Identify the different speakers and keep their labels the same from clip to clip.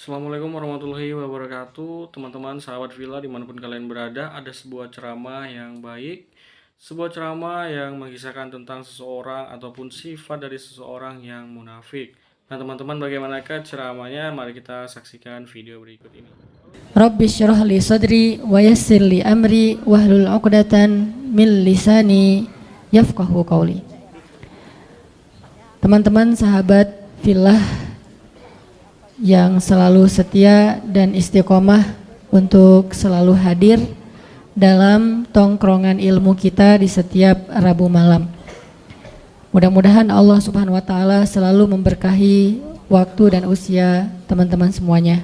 Speaker 1: Assalamualaikum warahmatullahi wabarakatuh. Teman-teman sahabat Villa dimanapun kalian berada, ada sebuah ceramah yang baik, sebuah ceramah yang mengisahkan tentang seseorang ataupun sifat dari seseorang yang munafik. Nah teman-teman, bagaimanakah ceramahnya? Mari kita saksikan video berikut ini.
Speaker 2: Rabbi syrah li sadri wa yassir li amri wahlul 'uqdatan min lisani yafqahu qawli. Teman-teman sahabat Fillah yang selalu setia dan istiqomah untuk selalu hadir dalam tongkrongan ilmu kita di setiap Rabu malam. Mudah-mudahan Allah Subhanahu wa taala selalu memberkahi waktu dan usia teman-teman semuanya.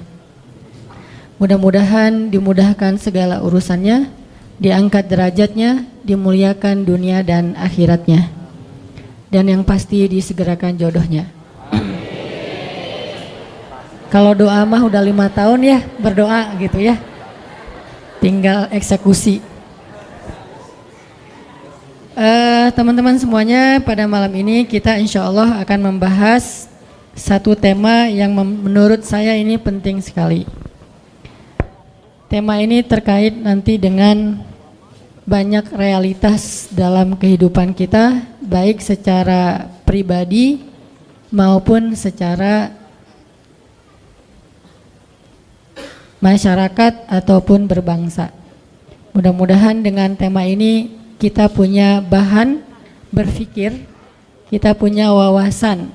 Speaker 2: Mudah-mudahan dimudahkan segala urusannya, diangkat derajatnya, dimuliakan dunia dan akhiratnya. Dan yang pasti disegerakan jodohnya. Kalau doa mah udah 5 tahun ya berdoa gitu ya. Tinggal eksekusi. Teman-teman semuanya, pada malam ini kita insya Allah akan membahas satu tema yang menurut saya ini penting sekali. Tema ini terkait nanti dengan banyak realitas dalam kehidupan kita, baik secara pribadi maupun secara masyarakat ataupun berbangsa. Mudah-mudahan dengan tema ini kita punya bahan berpikir, kita punya wawasan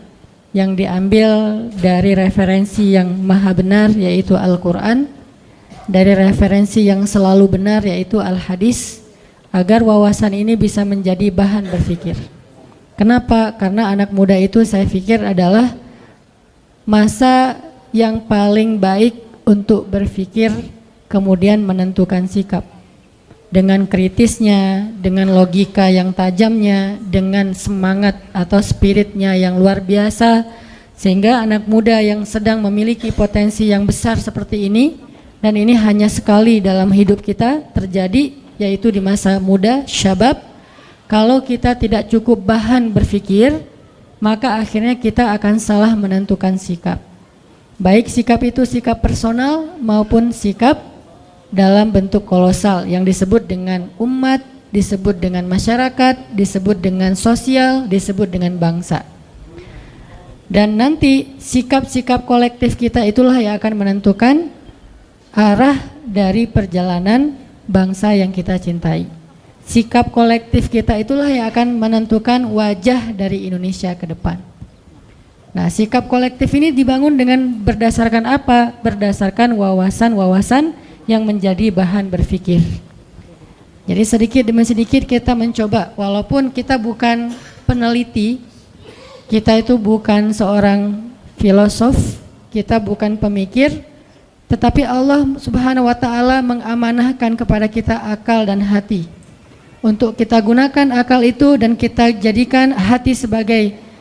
Speaker 2: yang diambil dari referensi yang maha benar yaitu Al-Quran, dari referensi yang selalu benar yaitu Al-Hadis, agar wawasan ini bisa menjadi bahan berpikir. Kenapa? Karena anak muda itu saya pikir adalah masa yang paling baik untuk berpikir kemudian menentukan sikap dengan kritisnya, dengan logika yang tajamnya, dengan semangat atau spiritnya yang luar biasa, sehingga anak muda yang sedang memiliki potensi yang besar seperti ini, dan ini hanya sekali dalam hidup kita terjadi, yaitu di masa muda, syabab. Kalau kita tidak cukup bahan berpikir, maka akhirnya kita akan salah menentukan sikap. Baik sikap itu sikap personal maupun sikap dalam bentuk kolosal yang disebut dengan umat, disebut dengan masyarakat, disebut dengan sosial, disebut dengan bangsa. Dan nanti sikap-sikap kolektif kita itulah yang akan menentukan arah dari perjalanan bangsa yang kita cintai. Sikap kolektif kita itulah yang akan menentukan wajah dari Indonesia ke depan. Nah, sikap kolektif ini dibangun dengan berdasarkan apa? Berdasarkan wawasan-wawasan yang menjadi bahan berpikir. Jadi sedikit demi sedikit kita mencoba, walaupun kita bukan peneliti, kita itu bukan seorang filosof, kita bukan pemikir, tetapi Allah Subhanahu wa taala mengamanahkan kepada kita akal dan hati. Untuk kita gunakan akal itu dan kita jadikan hati sebagai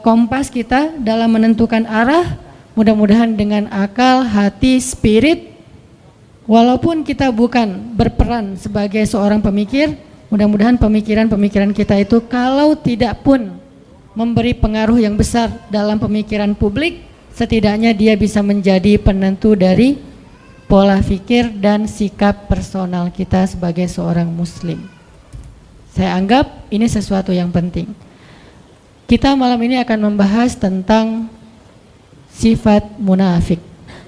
Speaker 2: kompas kita dalam menentukan arah. Mudah-mudahan dengan akal, hati, spirit, walaupun kita bukan berperan sebagai seorang pemikir, mudah-mudahan pemikiran-pemikiran kita itu kalau tidak pun memberi pengaruh yang besar dalam pemikiran publik, setidaknya dia bisa menjadi penentu dari pola pikir dan sikap personal kita sebagai seorang muslim. Saya anggap ini sesuatu yang penting. Kita malam ini akan membahas tentang sifat munafik.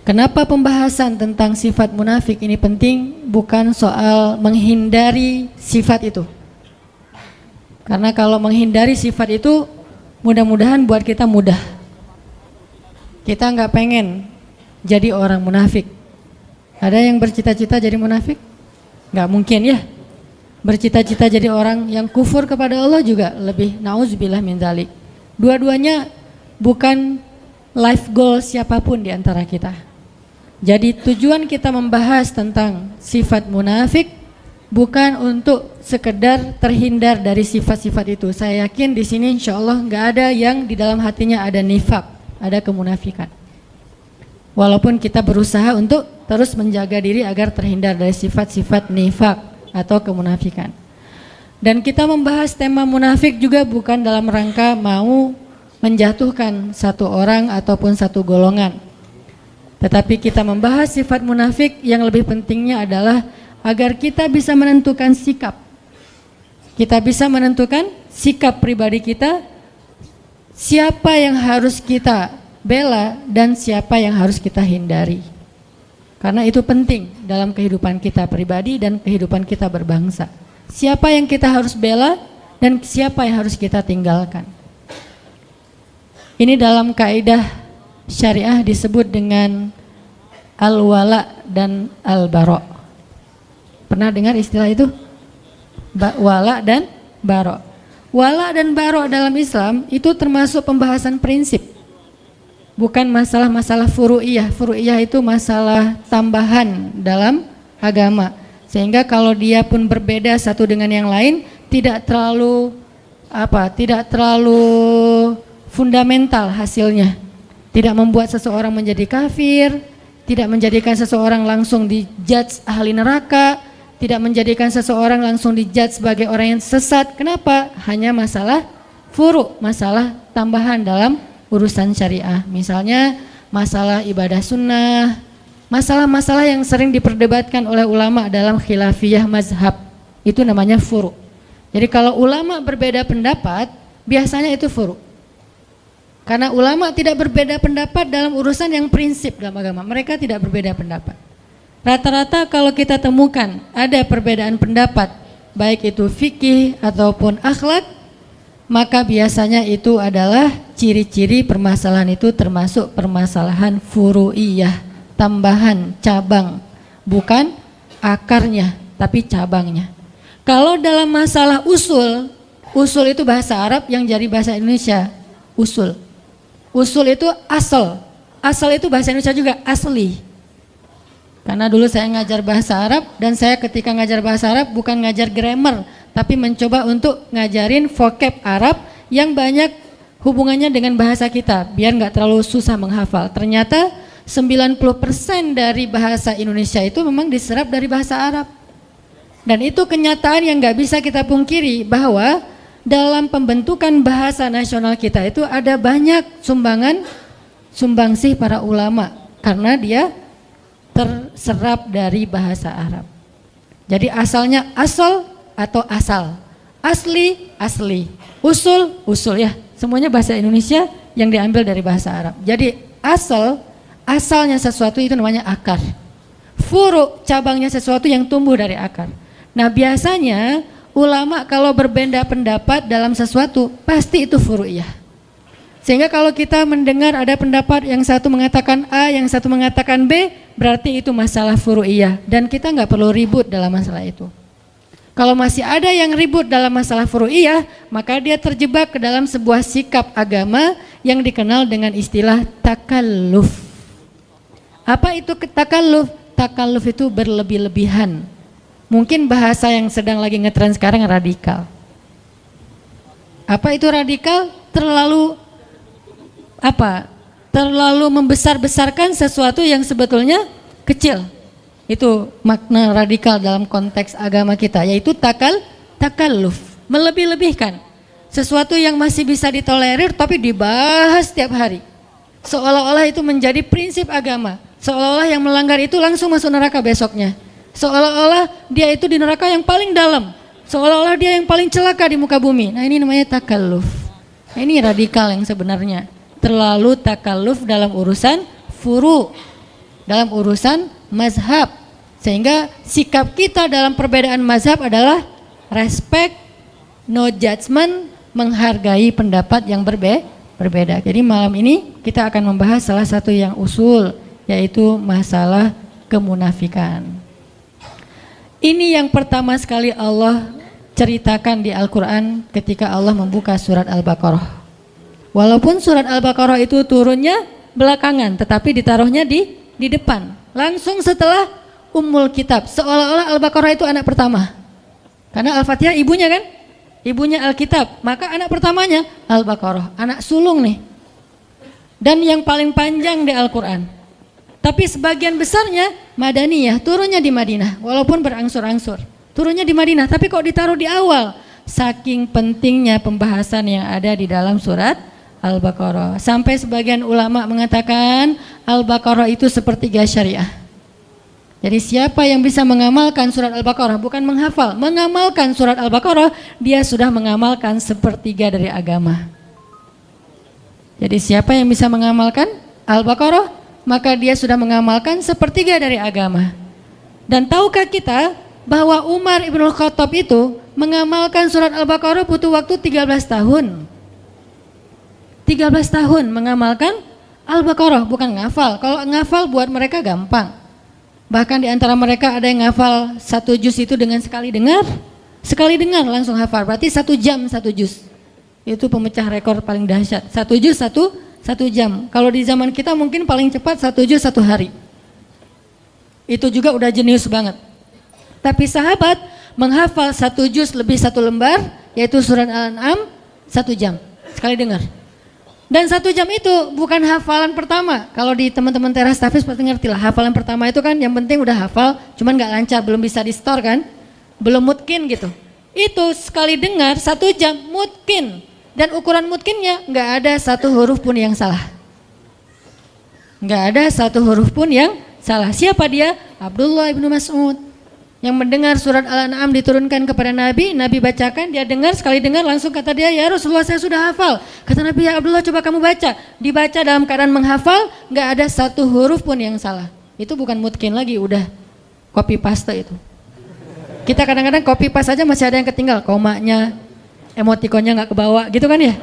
Speaker 2: Kenapa pembahasan tentang sifat munafik ini penting? Bukan soal menghindari sifat itu. Karena kalau menghindari sifat itu mudah-mudahan buat kita mudah. Kita nggak pengen jadi orang munafik. Ada yang bercita-cita jadi munafik? Nggak mungkin ya. Bercita-cita jadi orang yang kufur kepada Allah juga lebih, nauzubillah min dzalik. Dua-duanya bukan life goal siapapun di antara kita. Jadi tujuan kita membahas tentang sifat munafik bukan untuk sekedar terhindar dari sifat-sifat itu. Saya yakin di sini insya Allah nggak ada yang di dalam hatinya ada nifak, ada kemunafikan. Walaupun kita berusaha untuk terus menjaga diri agar terhindar dari sifat-sifat nifak atau kemunafikan. Dan kita membahas tema munafik juga bukan dalam rangka mau menjatuhkan satu orang ataupun satu golongan. Tetapi kita membahas sifat munafik, yang lebih pentingnya adalah agar kita bisa menentukan sikap. Kita bisa menentukan sikap pribadi kita, siapa yang harus kita bela dan siapa yang harus kita hindari. Karena itu penting dalam kehidupan kita pribadi dan kehidupan kita berbangsa. Siapa yang kita harus bela dan siapa yang harus kita tinggalkan. Ini dalam kaidah syariah disebut dengan al-wala dan al-bara. Pernah dengar istilah itu? Wala dan bara. Wala dan bara dalam Islam itu termasuk pembahasan prinsip. Bukan masalah-masalah furu'iyah. Furu'iyah itu masalah tambahan dalam agama. Sehingga kalau dia pun berbeda satu dengan yang lain, tidak terlalu fundamental hasilnya. Tidak membuat seseorang menjadi kafir, tidak menjadikan seseorang langsung dijudge ahli neraka, tidak menjadikan seseorang langsung dijudge sebagai orang yang sesat. Kenapa? Hanya masalah furu, masalah tambahan dalam urusan syariah. Misalnya masalah ibadah sunnah, masalah-masalah yang sering diperdebatkan oleh ulama dalam khilafiyah mazhab, itu namanya furu. Jadi kalau ulama berbeda pendapat, biasanya itu furu. Karena ulama tidak berbeda pendapat dalam urusan yang prinsip dalam agama, mereka tidak berbeda pendapat. Rata-rata kalau kita temukan ada perbedaan pendapat, baik itu fikih ataupun akhlak, maka biasanya itu adalah ciri-ciri permasalahan itu termasuk permasalahan furu'iyah, tambahan, cabang, bukan akarnya tapi cabangnya. Kalau dalam masalah usul, usul itu bahasa Arab yang jadi bahasa Indonesia, usul. Usul itu asal, asal itu bahasa Indonesia juga asli. Karena dulu saya ngajar bahasa Arab dan saya ketika ngajar bahasa Arab bukan ngajar grammar, tapi mencoba untuk ngajarin vocab Arab yang banyak hubungannya dengan bahasa kita, biar nggak terlalu susah menghafal. Ternyata 90% dari bahasa Indonesia itu memang diserap dari bahasa Arab. Dan itu kenyataan yang nggak bisa kita pungkiri, bahwa dalam pembentukan bahasa nasional kita itu ada banyak sumbangsih para ulama, karena dia terserap dari bahasa Arab. Jadi asalnya asal atau asal, asli, asli, usul, usul, ya semuanya bahasa Indonesia yang diambil dari bahasa Arab. Jadi asalnya sesuatu itu namanya akar. Furu, cabangnya sesuatu yang tumbuh dari akar. Nah biasanya ulama kalau berbeda pendapat dalam sesuatu pasti itu furu'iyah. Sehingga kalau kita mendengar ada pendapat yang satu mengatakan A, yang satu mengatakan B, berarti itu masalah furu'iyah dan kita nggak perlu ribut dalam masalah itu. Kalau masih ada yang ribut dalam masalah furu'iyah, maka dia terjebak ke dalam sebuah sikap agama yang dikenal dengan istilah takalluf. Apa itu takalluf? Takalluf itu berlebih-lebihan. Mungkin bahasa yang sedang lagi ngetren sekarang radikal. Apa itu radikal? Terlalu membesar-besarkan sesuatu yang sebetulnya kecil. Itu makna radikal dalam konteks agama kita, yaitu takalluf, melebih-lebihkan. Sesuatu yang masih bisa ditolerir tapi dibahas setiap hari. Seolah-olah itu menjadi prinsip agama. Seolah-olah yang melanggar itu langsung masuk neraka besoknya. Seolah-olah dia itu di neraka yang paling dalam. Seolah-olah dia yang paling celaka di muka bumi. Nah ini namanya takalluf. Nah, ini radikal yang sebenarnya. Terlalu takalluf dalam urusan furu, dalam urusan mazhab. Sehingga sikap kita dalam perbedaan mazhab adalah respect, no judgment, menghargai pendapat yang berbeda. Jadi malam ini kita akan membahas salah satu yang usul, yaitu masalah kemunafikan. Ini yang pertama sekali Allah ceritakan di Al-Quran ketika Allah membuka surat Al-Baqarah. Walaupun surat Al-Baqarah itu turunnya belakangan, tetapi ditaruhnya di depan, langsung setelah Ummul Kitab. Seolah-olah Al-Baqarah itu anak pertama. Karena Al-Fatihah ibunya kan? Ibunya Al-Kitab. Maka anak pertamanya Al-Baqarah, anak sulung nih. Dan yang paling panjang di Al-Quran. Tapi sebagian besarnya Madaniyah, turunnya di Madinah. Walaupun berangsur-angsur, turunnya di Madinah. Tapi kok ditaruh di awal? Saking pentingnya pembahasan yang ada di dalam surat Al-Baqarah. Sampai sebagian ulama mengatakan Al-Baqarah itu sepertiga syariah. Jadi siapa yang bisa mengamalkan surat Al-Baqarah, bukan menghafal, mengamalkan surat Al-Baqarah, dia sudah mengamalkan sepertiga dari agama. Jadi siapa yang bisa mengamalkan Al-Baqarah, maka dia sudah mengamalkan sepertiga dari agama. Dan tahukah kita bahwa Umar ibn Khattab itu mengamalkan surat Al-Baqarah butuh waktu 13 tahun. 13 tahun mengamalkan Al-Baqarah, bukan ngafal. Kalau ngafal buat mereka gampang. Bahkan di antara mereka ada yang ngafal 1 juz itu dengan sekali dengar langsung hafal. Berarti 1 jam 1 juz. Itu pemecah rekor paling dahsyat. 1 juz 1 jam. Kalau di zaman kita mungkin paling cepat 1 juz 1 hari. Itu juga udah jenius banget. Tapi sahabat menghafal 1 juz lebih 1 lembar, yaitu surat Al-An'am 1 jam. Sekali dengar. Dan 1 jam itu bukan hafalan pertama. Kalau di teman-teman teras tahfiz pasti ngerti lah. Hafalan pertama itu kan yang penting udah hafal, cuman gak lancar, belum bisa di store kan. Belum mutkin gitu. Itu sekali dengar 1 jam mutkin. Dan ukuran mutkinnya nggak ada 1 huruf pun yang salah. Nggak ada 1 huruf pun yang salah. Siapa dia? Abdullah ibnu Mas'ud. Yang mendengar surat Al-An'am diturunkan kepada Nabi, Nabi bacakan, dia dengar, sekali dengar langsung kata dia, ya Rasulullah saya sudah hafal. Kata Nabi, ya Abdullah coba kamu baca. Dibaca dalam keadaan menghafal, nggak ada 1 huruf pun yang salah. Itu bukan mutkin lagi, udah copy paste itu. Kita kadang-kadang copy paste aja masih ada yang ketinggal, komanya, emotikonnya nggak kebawa gitu kan ya.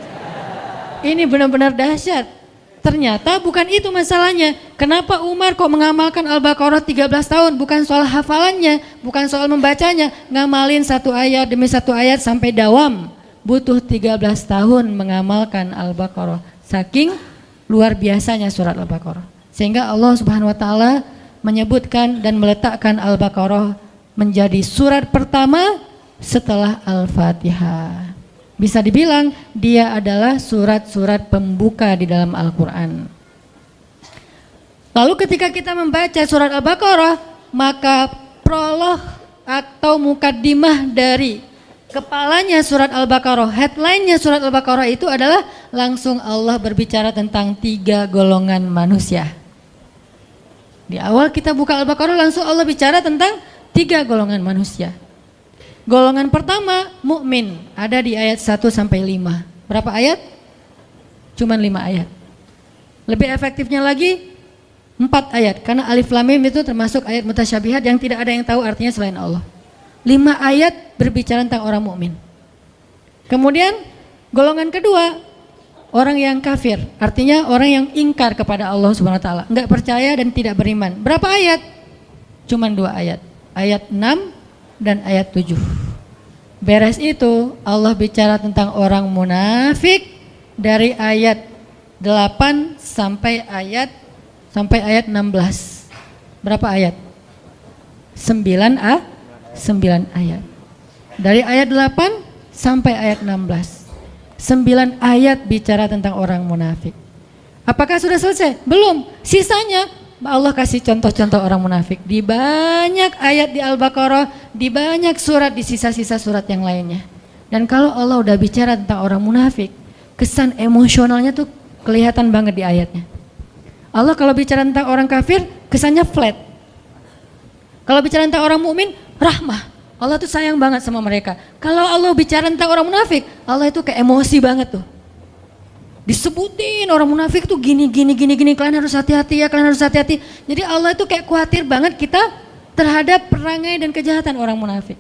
Speaker 2: Ini benar-benar dahsyat. Ternyata bukan itu masalahnya. Kenapa Umar kok mengamalkan Al-Baqarah 13 tahun? Bukan soal hafalannya, bukan soal membacanya. Ngamalin 1 ayat demi 1 ayat sampai dawam. Butuh 13 tahun mengamalkan Al-Baqarah. Saking luar biasanya surat Al-Baqarah. Sehingga Allah Subhanahu wa taala menyebutkan dan meletakkan Al-Baqarah menjadi surat pertama setelah Al-Fatihah. Bisa dibilang dia adalah surat-surat pembuka di dalam Al-Quran. Lalu ketika kita membaca surat Al-Baqarah, maka prolog atau mukaddimah dari kepalanya surat Al-Baqarah, headline-nya surat Al-Baqarah itu adalah langsung Allah berbicara tentang 3 golongan manusia. Di awal kita buka Al-Baqarah langsung Allah bicara tentang 3 golongan manusia. Golongan pertama mukmin, ada di ayat 1 sampai 5. Berapa ayat? Cuman 5 ayat. Lebih efektifnya lagi 4 ayat, karena alif lam mim itu termasuk ayat mutasyabihat yang tidak ada yang tahu artinya selain Allah. 5 ayat berbicara tentang orang mukmin. Kemudian golongan kedua orang yang kafir, artinya orang yang ingkar kepada Allah Subhanahu wa taala, enggak percaya dan tidak beriman. Berapa ayat? Cuman 2 ayat. Ayat 6 dan ayat 7. Beres itu Allah bicara tentang orang munafik dari ayat 8 sampai ayat 16. Berapa ayat? 9 ayat. Dari ayat 8 sampai ayat 16. 9 ayat bicara tentang orang munafik. Apakah sudah selesai? Belum. Sisanya Allah kasih contoh-contoh orang munafik di banyak ayat di Al-Baqarah, di banyak surat, di sisa-sisa surat yang lainnya. Dan kalau Allah udah bicara tentang orang munafik, kesan emosionalnya tuh kelihatan banget di ayatnya. Allah kalau bicara tentang orang kafir, kesannya flat. Kalau bicara tentang orang mukmin, rahmah. Allah tuh sayang banget sama mereka. Kalau Allah bicara tentang orang munafik, Allah itu kayak emosi banget tuh. Disebutin orang munafik tuh gini, kalian harus hati-hati ya, kalian harus hati-hati. Jadi Allah itu kayak khawatir banget kita terhadap perangai dan kejahatan orang munafik.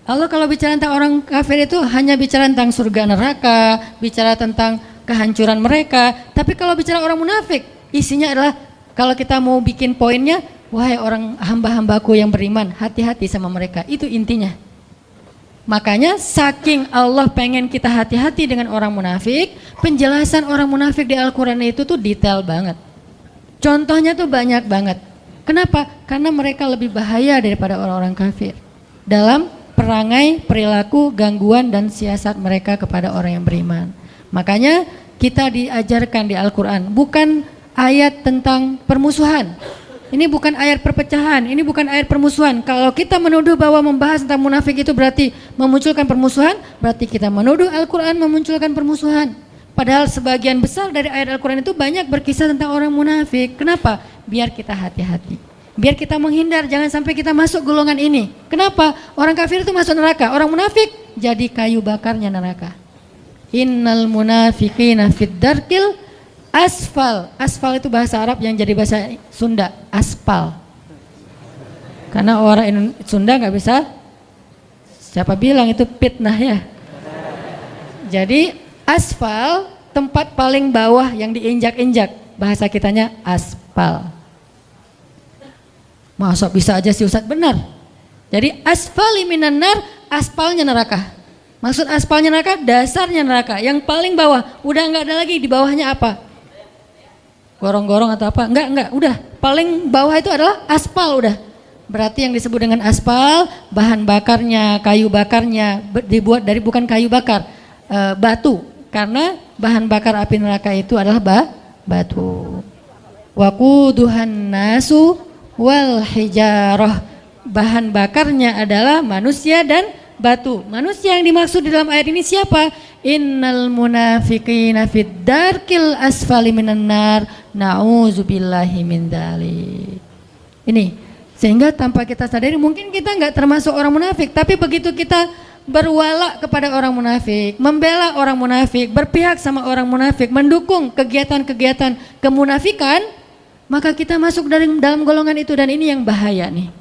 Speaker 2: Allah kalau bicara tentang orang kafir itu hanya bicara tentang surga neraka, bicara tentang kehancuran mereka. Tapi kalau bicara orang munafik, isinya adalah kalau kita mau bikin poinnya, wahai orang hamba-hambaku yang beriman, hati-hati sama mereka. Itu intinya. Makanya saking Allah pengen kita hati-hati dengan orang munafik, penjelasan orang munafik di Al-Quran itu tuh detail banget. Contohnya tuh banyak banget. Kenapa? Karena mereka lebih bahaya daripada orang-orang kafir dalam perangai, perilaku, gangguan dan siasat mereka kepada orang yang beriman. Makanya kita diajarkan di Al-Quran bukan ayat tentang permusuhan. Ini bukan ayat perpecahan, ini bukan ayat permusuhan. Kalau kita menuduh bahwa membahas tentang munafik itu berarti memunculkan permusuhan, berarti kita menuduh Al-Quran memunculkan permusuhan. Padahal sebagian besar dari ayat Al-Quran itu banyak berkisah tentang orang munafik. Kenapa? Biar kita hati-hati. Biar kita menghindar, jangan sampai kita masuk golongan ini. Kenapa? Orang kafir itu masuk neraka, orang munafik jadi kayu bakarnya neraka. Innal munafiqina fid darkil asfal. Asfal itu bahasa Arab yang jadi bahasa Sunda, aspal. Karena orang Sunda nggak bisa, siapa bilang itu fitnah ya. Jadi asfal, tempat paling bawah yang diinjak-injak, bahasa kitanya aspal. Masa bisa aja sih Ustadz? Benar. Jadi asfali minan nar, aspalnya neraka. Maksud aspalnya neraka, dasarnya neraka, yang paling bawah. Udah nggak ada lagi, di bawahnya apa? Gorong-gorong atau apa? Enggak, udah. Paling bawah itu adalah aspal udah. Berarti yang disebut dengan aspal, bahan bakarnya, kayu bakarnya dibuat dari bukan kayu bakar, batu. Karena bahan bakar api neraka itu adalah batu. Waquduhan nasu wal hijarah. Bahan bakarnya adalah manusia dan batu. Manusia yang dimaksud di dalam ayat ini siapa? Innal munafiqina fid darkil asfali minan nar, na'udzubillahi min dzalik. Ini sehingga tanpa kita sadari mungkin kita nggak termasuk orang munafik, tapi begitu kita berwala kepada orang munafik, membela orang munafik, berpihak sama orang munafik, mendukung kegiatan-kegiatan kemunafikan, maka kita masuk dalam golongan itu. Dan ini yang bahaya nih.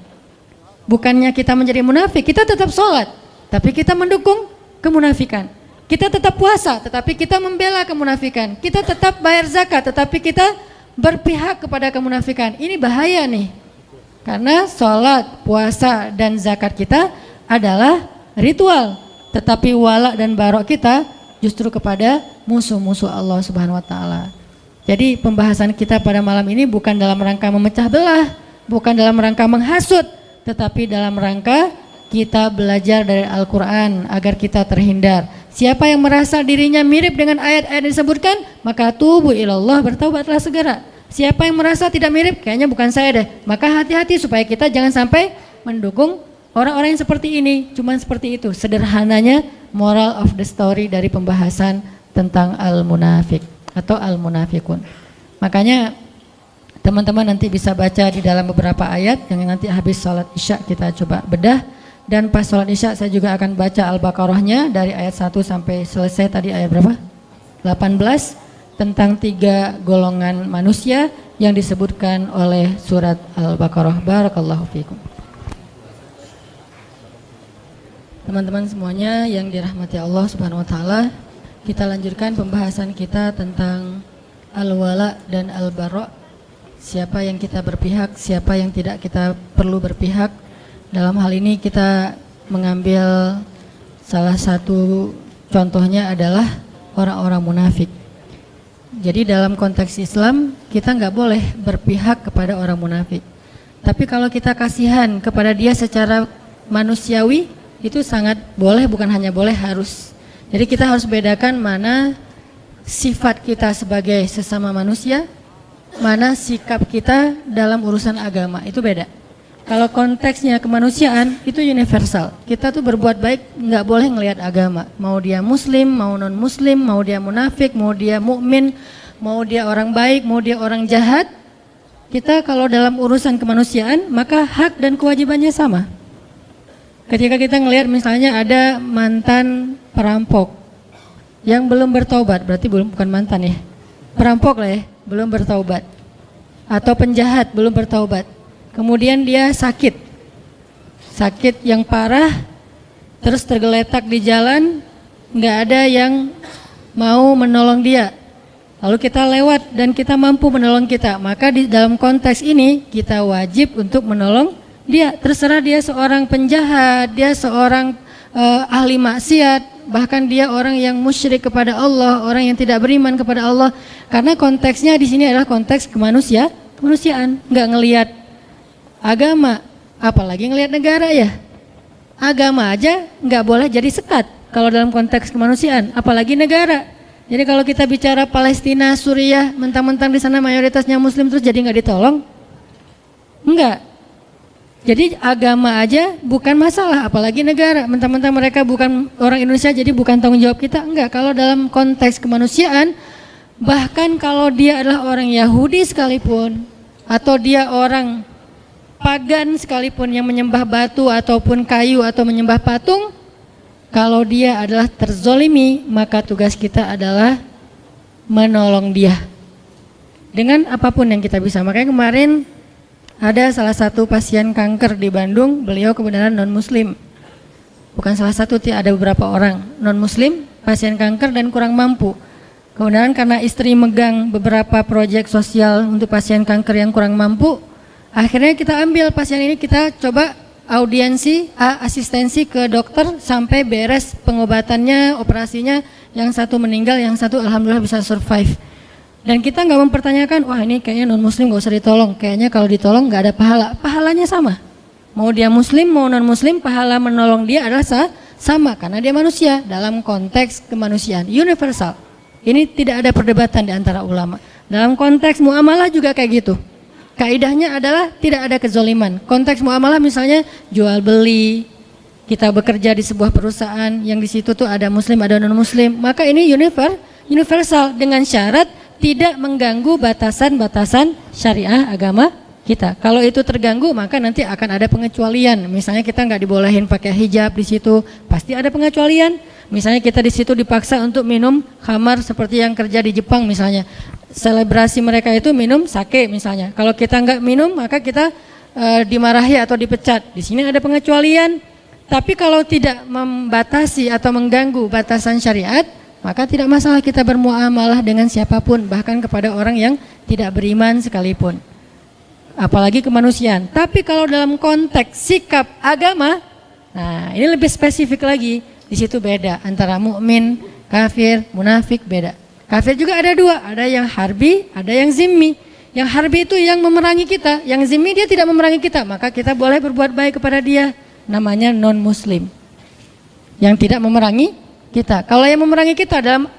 Speaker 2: Bukannya kita menjadi munafik, kita tetap sholat, tapi kita mendukung kemunafikan. Kita tetap puasa, tetapi kita membela kemunafikan. Kita tetap bayar zakat, tetapi kita berpihak kepada kemunafikan. Ini bahaya nih. Karena sholat, puasa, dan zakat kita adalah ritual, tetapi wala dan barok kita justru kepada musuh-musuh Allah Subhanahu wa taala. Jadi pembahasan kita pada malam ini bukan dalam rangka memecah belah, bukan dalam rangka menghasut, tetapi dalam rangka kita belajar dari Al-Quran agar kita terhindar. Siapa yang merasa dirinya mirip dengan ayat-ayat yang disebutkan, maka tubu ilallah, bertaubatlah segera. Siapa yang merasa tidak mirip, kayaknya bukan saya deh, maka hati-hati supaya kita jangan sampai mendukung orang-orang yang seperti ini. Cuman seperti itu sederhananya moral of the story dari pembahasan tentang al-munafik atau al-munafikun. Makanya teman-teman nanti bisa baca di dalam beberapa ayat yang nanti habis sholat isya kita coba bedah. Dan pas sholat isya saya juga akan baca Al-Baqarahnya dari ayat 1 sampai selesai tadi ayat berapa? 18 tentang 3 golongan manusia yang disebutkan oleh surat Al-Baqarah. Barakallahu fiikum. Teman-teman semuanya yang dirahmati Allah Subhanahu wa taala, kita lanjutkan pembahasan kita tentang al-wala dan al-bara'. Siapa yang kita berpihak, siapa yang tidak kita perlu berpihak. Dalam hal ini kita mengambil salah satu contohnya adalah orang-orang munafik. Jadi dalam konteks Islam kita nggak boleh berpihak kepada orang munafik. Tapi kalau kita kasihan kepada dia secara manusiawi, itu sangat boleh, bukan hanya boleh, harus. Jadi kita harus bedakan mana sifat kita sebagai sesama manusia, mana sikap kita dalam urusan agama, itu beda. Kalau konteksnya kemanusiaan itu universal. Kita tuh berbuat baik nggak boleh ngelihat agama. Mau dia muslim, mau non muslim, mau dia munafik, mau dia mukmin, mau dia orang baik, mau dia orang jahat. Kita kalau dalam urusan kemanusiaan maka hak dan kewajibannya sama. Ketika kita ngelihat misalnya ada mantan perampok yang belum bertaubat, berarti bukan mantan ya, perampok lah ya, belum bertaubat, atau penjahat belum bertaubat. Kemudian dia sakit yang parah, terus tergeletak di jalan, nggak ada yang mau menolong dia. Lalu kita lewat dan kita mampu menolong kita, maka di dalam konteks ini kita wajib untuk menolong dia. Terserah dia seorang penjahat, dia seorang ahli maksiat, bahkan dia orang yang musyrik kepada Allah, orang yang tidak beriman kepada Allah. Karena konteksnya di sini adalah konteks kemanusiaan, nggak ngelihat agama, apalagi ngelihat negara ya. Agama aja nggak boleh jadi sekat kalau dalam konteks kemanusiaan, apalagi negara. Jadi kalau kita bicara Palestina, Suriah, mentang-mentang di sana mayoritasnya Muslim terus jadi nggak ditolong? Enggak. Jadi agama aja bukan masalah, apalagi negara. Mentang-mentang mereka bukan orang Indonesia, jadi bukan tanggung jawab kita. Enggak, kalau dalam konteks kemanusiaan, bahkan kalau dia adalah orang Yahudi sekalipun, atau dia orang pagan sekalipun yang menyembah batu ataupun kayu atau menyembah patung, kalau dia adalah terzolimi, maka tugas kita adalah menolong dia dengan apapun yang kita bisa. Makanya kemarin ada salah satu pasien kanker di Bandung, beliau kebenaran non-muslim. Bukan salah satu, ada beberapa orang non-muslim, pasien kanker dan kurang mampu. Kebenaran karena istri megang beberapa proyek sosial untuk pasien kanker yang kurang mampu, akhirnya kita ambil pasien ini, kita coba audiensi, asistensi ke dokter sampai beres pengobatannya, operasinya. Yang satu meninggal, yang satu alhamdulillah bisa survive. Dan kita nggak mempertanyakan, wah ini kayaknya non muslim nggak usah ditolong, kayaknya kalau ditolong nggak ada pahala. Pahalanya sama, mau dia muslim mau non muslim, pahala menolong dia adalah sama karena dia manusia dalam konteks kemanusiaan universal. Ini tidak ada perdebatan di antara ulama. Dalam konteks muamalah juga kayak gitu. Kaidahnya adalah tidak ada kezoliman. Konteks muamalah misalnya jual beli, kita bekerja di sebuah perusahaan yang di situ tuh ada muslim ada non muslim, maka ini universal dengan syarat tidak mengganggu batasan-batasan syariah agama kita. Kalau itu terganggu, maka nanti akan ada pengecualian. Misalnya kita nggak dibolehin pakai hijab di situ, pasti ada pengecualian. Misalnya kita di situ dipaksa untuk minum khamar seperti yang kerja di Jepang misalnya. Selebrasi mereka itu minum sake misalnya. Kalau kita nggak minum, maka kita dimarahi atau dipecat. Di sini ada pengecualian. Tapi kalau tidak membatasi atau mengganggu batasan syariat, maka tidak masalah kita bermuamalah dengan siapapun, bahkan kepada orang yang tidak beriman sekalipun. Apalagi kemanusiaan. Tapi kalau dalam konteks sikap agama, nah ini lebih spesifik lagi. Di situ beda antara mukmin, kafir, munafik, beda. Kafir juga ada dua, ada yang harbi, ada yang zimmi. Yang harbi itu yang memerangi kita, yang zimmi dia tidak memerangi kita, maka kita boleh berbuat baik kepada dia. Namanya non muslim. Yang tidak memerangi kita. Kalau yang memerangi kita dalam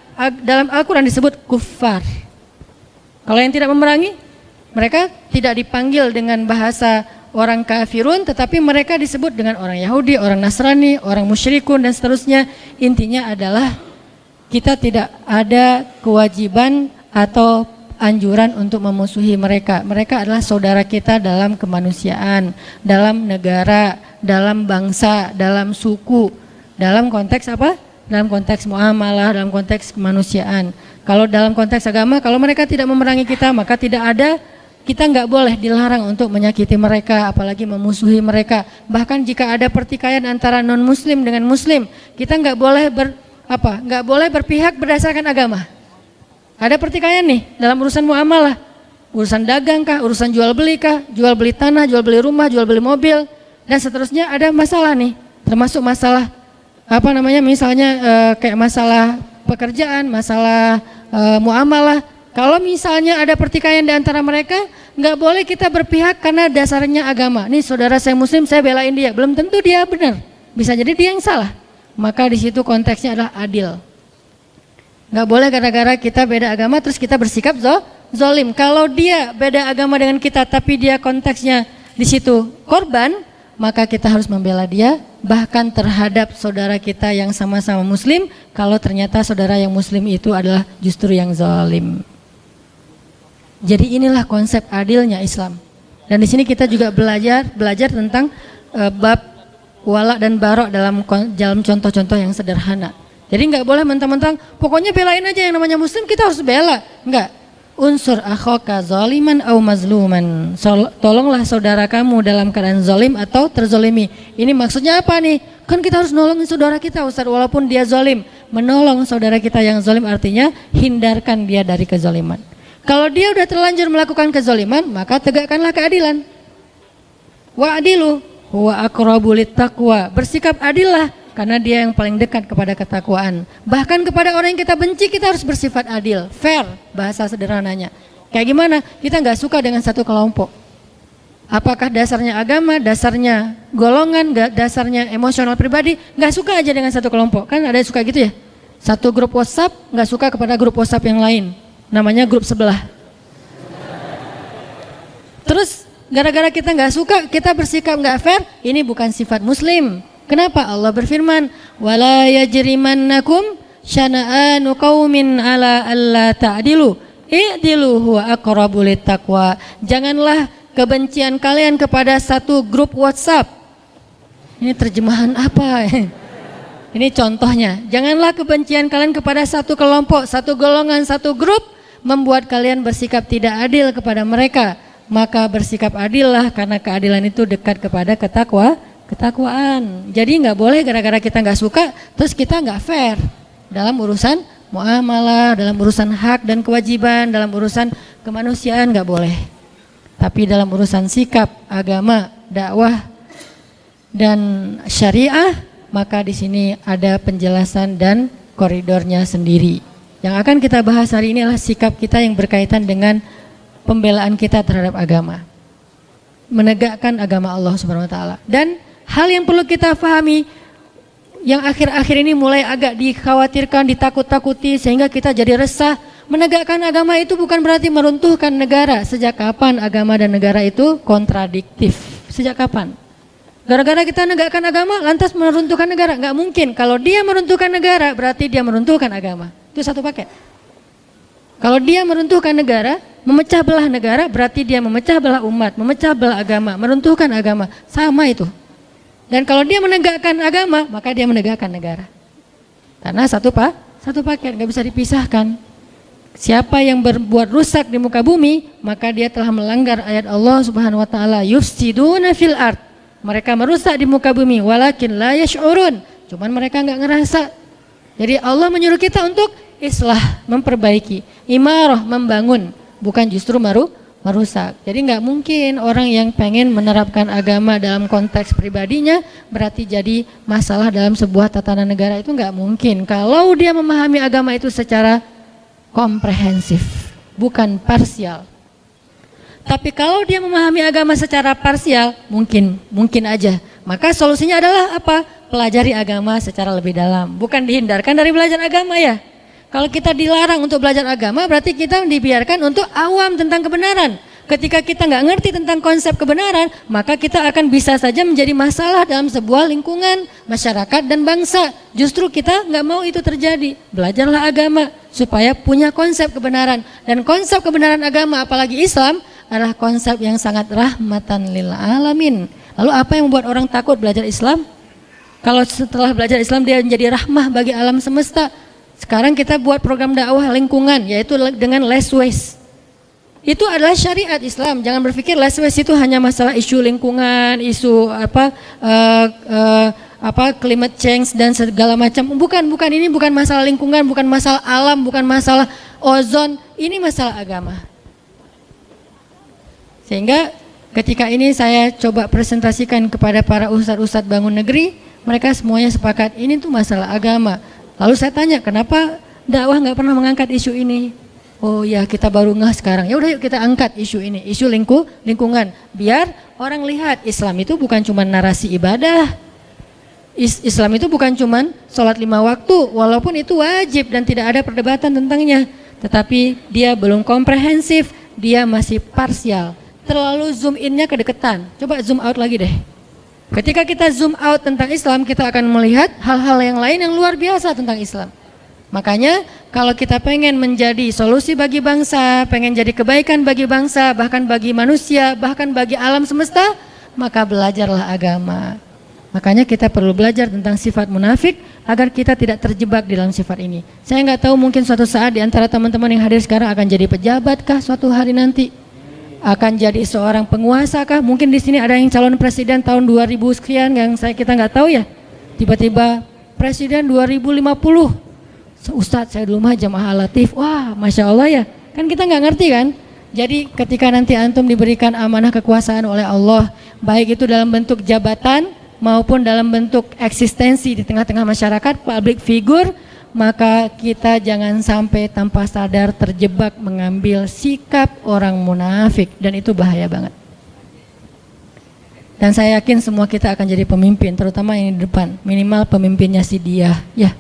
Speaker 2: Al-Quran disebut kuffar. Kalau yang tidak memerangi, mereka tidak dipanggil dengan bahasa orang kafirun, tetapi mereka disebut dengan orang Yahudi, orang Nasrani, orang musyrikun dan seterusnya. Intinya adalah kita tidak ada kewajiban atau anjuran untuk memusuhi mereka. Mereka adalah saudara kita dalam kemanusiaan, dalam negara, dalam bangsa, dalam suku, dalam konteks apa? Dalam konteks muamalah, dalam konteks kemanusiaan. Kalau dalam konteks agama, kalau mereka tidak memerangi kita, maka kita nggak boleh dilarang untuk menyakiti mereka, apalagi memusuhi mereka. Bahkan jika ada pertikaian antara non muslim dengan muslim, kita nggak boleh berpihak berdasarkan agama. Ada pertikaian nih dalam urusan muamalah, urusan dagang kah, urusan jual beli kah, jual beli tanah, jual beli rumah, jual beli mobil dan seterusnya. Ada masalah nih, termasuk masalah misalnya kayak masalah pekerjaan, masalah muamalah. Kalau misalnya ada pertikaian di antara mereka, nggak boleh kita berpihak karena dasarnya agama. Nih saudara saya muslim, saya belain dia. Belum tentu dia benar, bisa jadi dia yang salah. Maka di situ konteksnya adalah adil. Nggak boleh gara-gara kita beda agama terus kita bersikap zolim. Kalau dia beda agama dengan kita tapi dia konteksnya di situ korban, maka kita harus membela dia, bahkan terhadap saudara kita yang sama-sama muslim, kalau ternyata saudara yang muslim itu adalah justru yang zalim. Jadi inilah konsep adilnya Islam. Dan di sini kita juga belajar tentang bab wala dan barok dalam contoh-contoh yang sederhana. Jadi nggak boleh mentang-mentang pokoknya belain aja yang namanya muslim, kita harus bela. Enggak. Unsur akhaka zaliman au mazluman. Tolonglah saudara kamu dalam keadaan zalim atau terzolimi. Ini maksudnya apa nih? Kan kita harus nolongin saudara kita Ustaz, walaupun dia zalim. Menolong saudara kita yang zalim artinya hindarkan dia dari kezaliman. Kalau dia udah terlanjur melakukan kezaliman, maka tegakkanlah keadilan. Wa'adilu huwa aqrabu littaqwa. Bersikap adillah karena dia yang paling dekat kepada ketakwaan. Bahkan kepada orang yang kita benci kita harus bersifat adil, fair bahasa sederhananya. Kayak gimana? Kita nggak suka dengan satu kelompok. Apakah dasarnya agama, dasarnya golongan, dasarnya emosional pribadi? Nggak suka aja dengan satu kelompok. Kan ada yang suka gitu ya? Satu grup WhatsApp nggak suka kepada grup WhatsApp yang lain. Namanya grup sebelah. Terus gara-gara kita nggak suka, kita bersikap nggak fair, ini bukan sifat muslim. Kenapa? Allah berfirman, wala yajrimannakum syana'anu qaumin ala alla ta'dilu i'dilu huwa aqrabu littaqwa. Janganlah kebencian kalian kepada satu grup WhatsApp. Ini terjemahan apa? Ini contohnya. Janganlah kebencian kalian kepada satu kelompok, satu golongan, satu grup membuat kalian bersikap tidak adil kepada mereka. Maka bersikap adillah, karena keadilan itu dekat kepada ketakwaan. Jadi nggak boleh gara-gara kita nggak suka terus kita nggak fair dalam urusan muamalah, dalam urusan hak dan kewajiban, dalam urusan kemanusiaan nggak boleh. Tapi dalam urusan sikap, agama, dakwah dan syariah, maka di sini ada penjelasan dan koridornya sendiri. Yang akan kita bahas hari ini adalah sikap kita yang berkaitan dengan pembelaan kita terhadap agama, menegakkan agama Allah Subhanahu wa taala. Dan hal yang perlu kita pahami yang akhir-akhir ini mulai agak dikhawatirkan, ditakut-takuti sehingga kita jadi resah. Menegakkan agama itu bukan berarti meruntuhkan negara. Sejak kapan agama dan negara itu kontradiktif? Sejak kapan? Gara-gara kita menegakkan agama lantas meruntuhkan negara? Nggak mungkin. Kalau dia meruntuhkan negara berarti dia meruntuhkan agama. Itu satu paket. Kalau dia meruntuhkan negara, memecah belah negara berarti dia memecah belah umat, memecah belah agama, meruntuhkan agama. Sama itu. Dan kalau dia menegakkan agama, maka dia menegakkan negara. Karena satu paket, nggak bisa dipisahkan. Siapa yang berbuat rusak di muka bumi, maka dia telah melanggar ayat Allah Subhanahu wa taala, yufsiduna fil ard. Mereka merusak di muka bumi, walakin la yash'urun. Cuman mereka nggak ngerasa. Jadi Allah menyuruh kita untuk islah, memperbaiki, imarah, membangun, bukan justru merusak. Jadi nggak mungkin orang yang pengen menerapkan agama dalam konteks pribadinya berarti jadi masalah dalam sebuah tatanan negara, itu nggak mungkin. Kalau dia memahami agama itu secara komprehensif, bukan parsial. Tapi kalau dia memahami agama secara parsial, mungkin aja. Maka solusinya adalah apa? Pelajari agama secara lebih dalam, bukan dihindarkan dari belajar agama ya. Kalau kita dilarang untuk belajar agama, berarti kita dibiarkan untuk awam tentang kebenaran. Ketika kita nggak ngerti tentang konsep kebenaran, maka kita akan bisa saja menjadi masalah dalam sebuah lingkungan, masyarakat dan bangsa. Justru kita nggak mau itu terjadi. Belajarlah agama supaya punya konsep kebenaran. Dan konsep kebenaran agama, apalagi Islam, adalah konsep yang sangat rahmatan lil alamin. Lalu apa yang membuat orang takut belajar Islam? Kalau setelah belajar Islam dia menjadi rahmah bagi alam semesta. Sekarang kita buat program dakwah lingkungan, yaitu dengan less waste. Itu adalah syariat Islam. Jangan berpikir less waste itu hanya masalah isu lingkungan, isu climate change dan segala macam. Bukan, ini bukan masalah lingkungan, bukan masalah alam, bukan masalah ozon. Ini masalah agama. Sehingga ketika ini saya coba presentasikan kepada para ustadz-ustadz bangun negeri, mereka semuanya sepakat ini tuh masalah agama. Lalu saya tanya, kenapa dakwah nggak pernah mengangkat isu ini? Oh ya, kita baru ngeh sekarang. Ya udah yuk kita angkat isu ini, isu lingkungan. Biar orang lihat Islam itu bukan cuma narasi ibadah. Islam itu bukan cuma sholat 5 waktu, walaupun itu wajib dan tidak ada perdebatan tentangnya. Tetapi dia belum komprehensif, dia masih parsial. Terlalu zoom in-nya kedekatan. Coba zoom out lagi deh. Ketika kita zoom out tentang Islam, kita akan melihat hal-hal yang lain yang luar biasa tentang Islam. Makanya kalau kita pengen menjadi solusi bagi bangsa, pengen jadi kebaikan bagi bangsa, bahkan bagi manusia, bahkan bagi alam semesta, maka belajarlah agama. Makanya kita perlu belajar tentang sifat munafik agar kita tidak terjebak di dalam sifat ini. Saya nggak tahu, mungkin suatu saat di antara teman-teman yang hadir sekarang akan jadi pejabatkah suatu hari nanti? Akan jadi seorang penguasa kah? Mungkin di sini ada yang calon presiden tahun 2000 sekian yang kita nggak tahu ya. Tiba-tiba presiden 2050. Ustadz saya dulu mah jamaah latif. Wah, masya Allah ya. Kan kita nggak ngerti kan. Jadi ketika nanti antum diberikan amanah kekuasaan oleh Allah, baik itu dalam bentuk jabatan maupun dalam bentuk eksistensi di tengah-tengah masyarakat, public figure, maka kita jangan sampai tanpa sadar terjebak mengambil sikap orang munafik, dan itu bahaya banget. Dan saya yakin semua kita akan jadi pemimpin, terutama yang di depan, minimal pemimpinnya si dia, ya.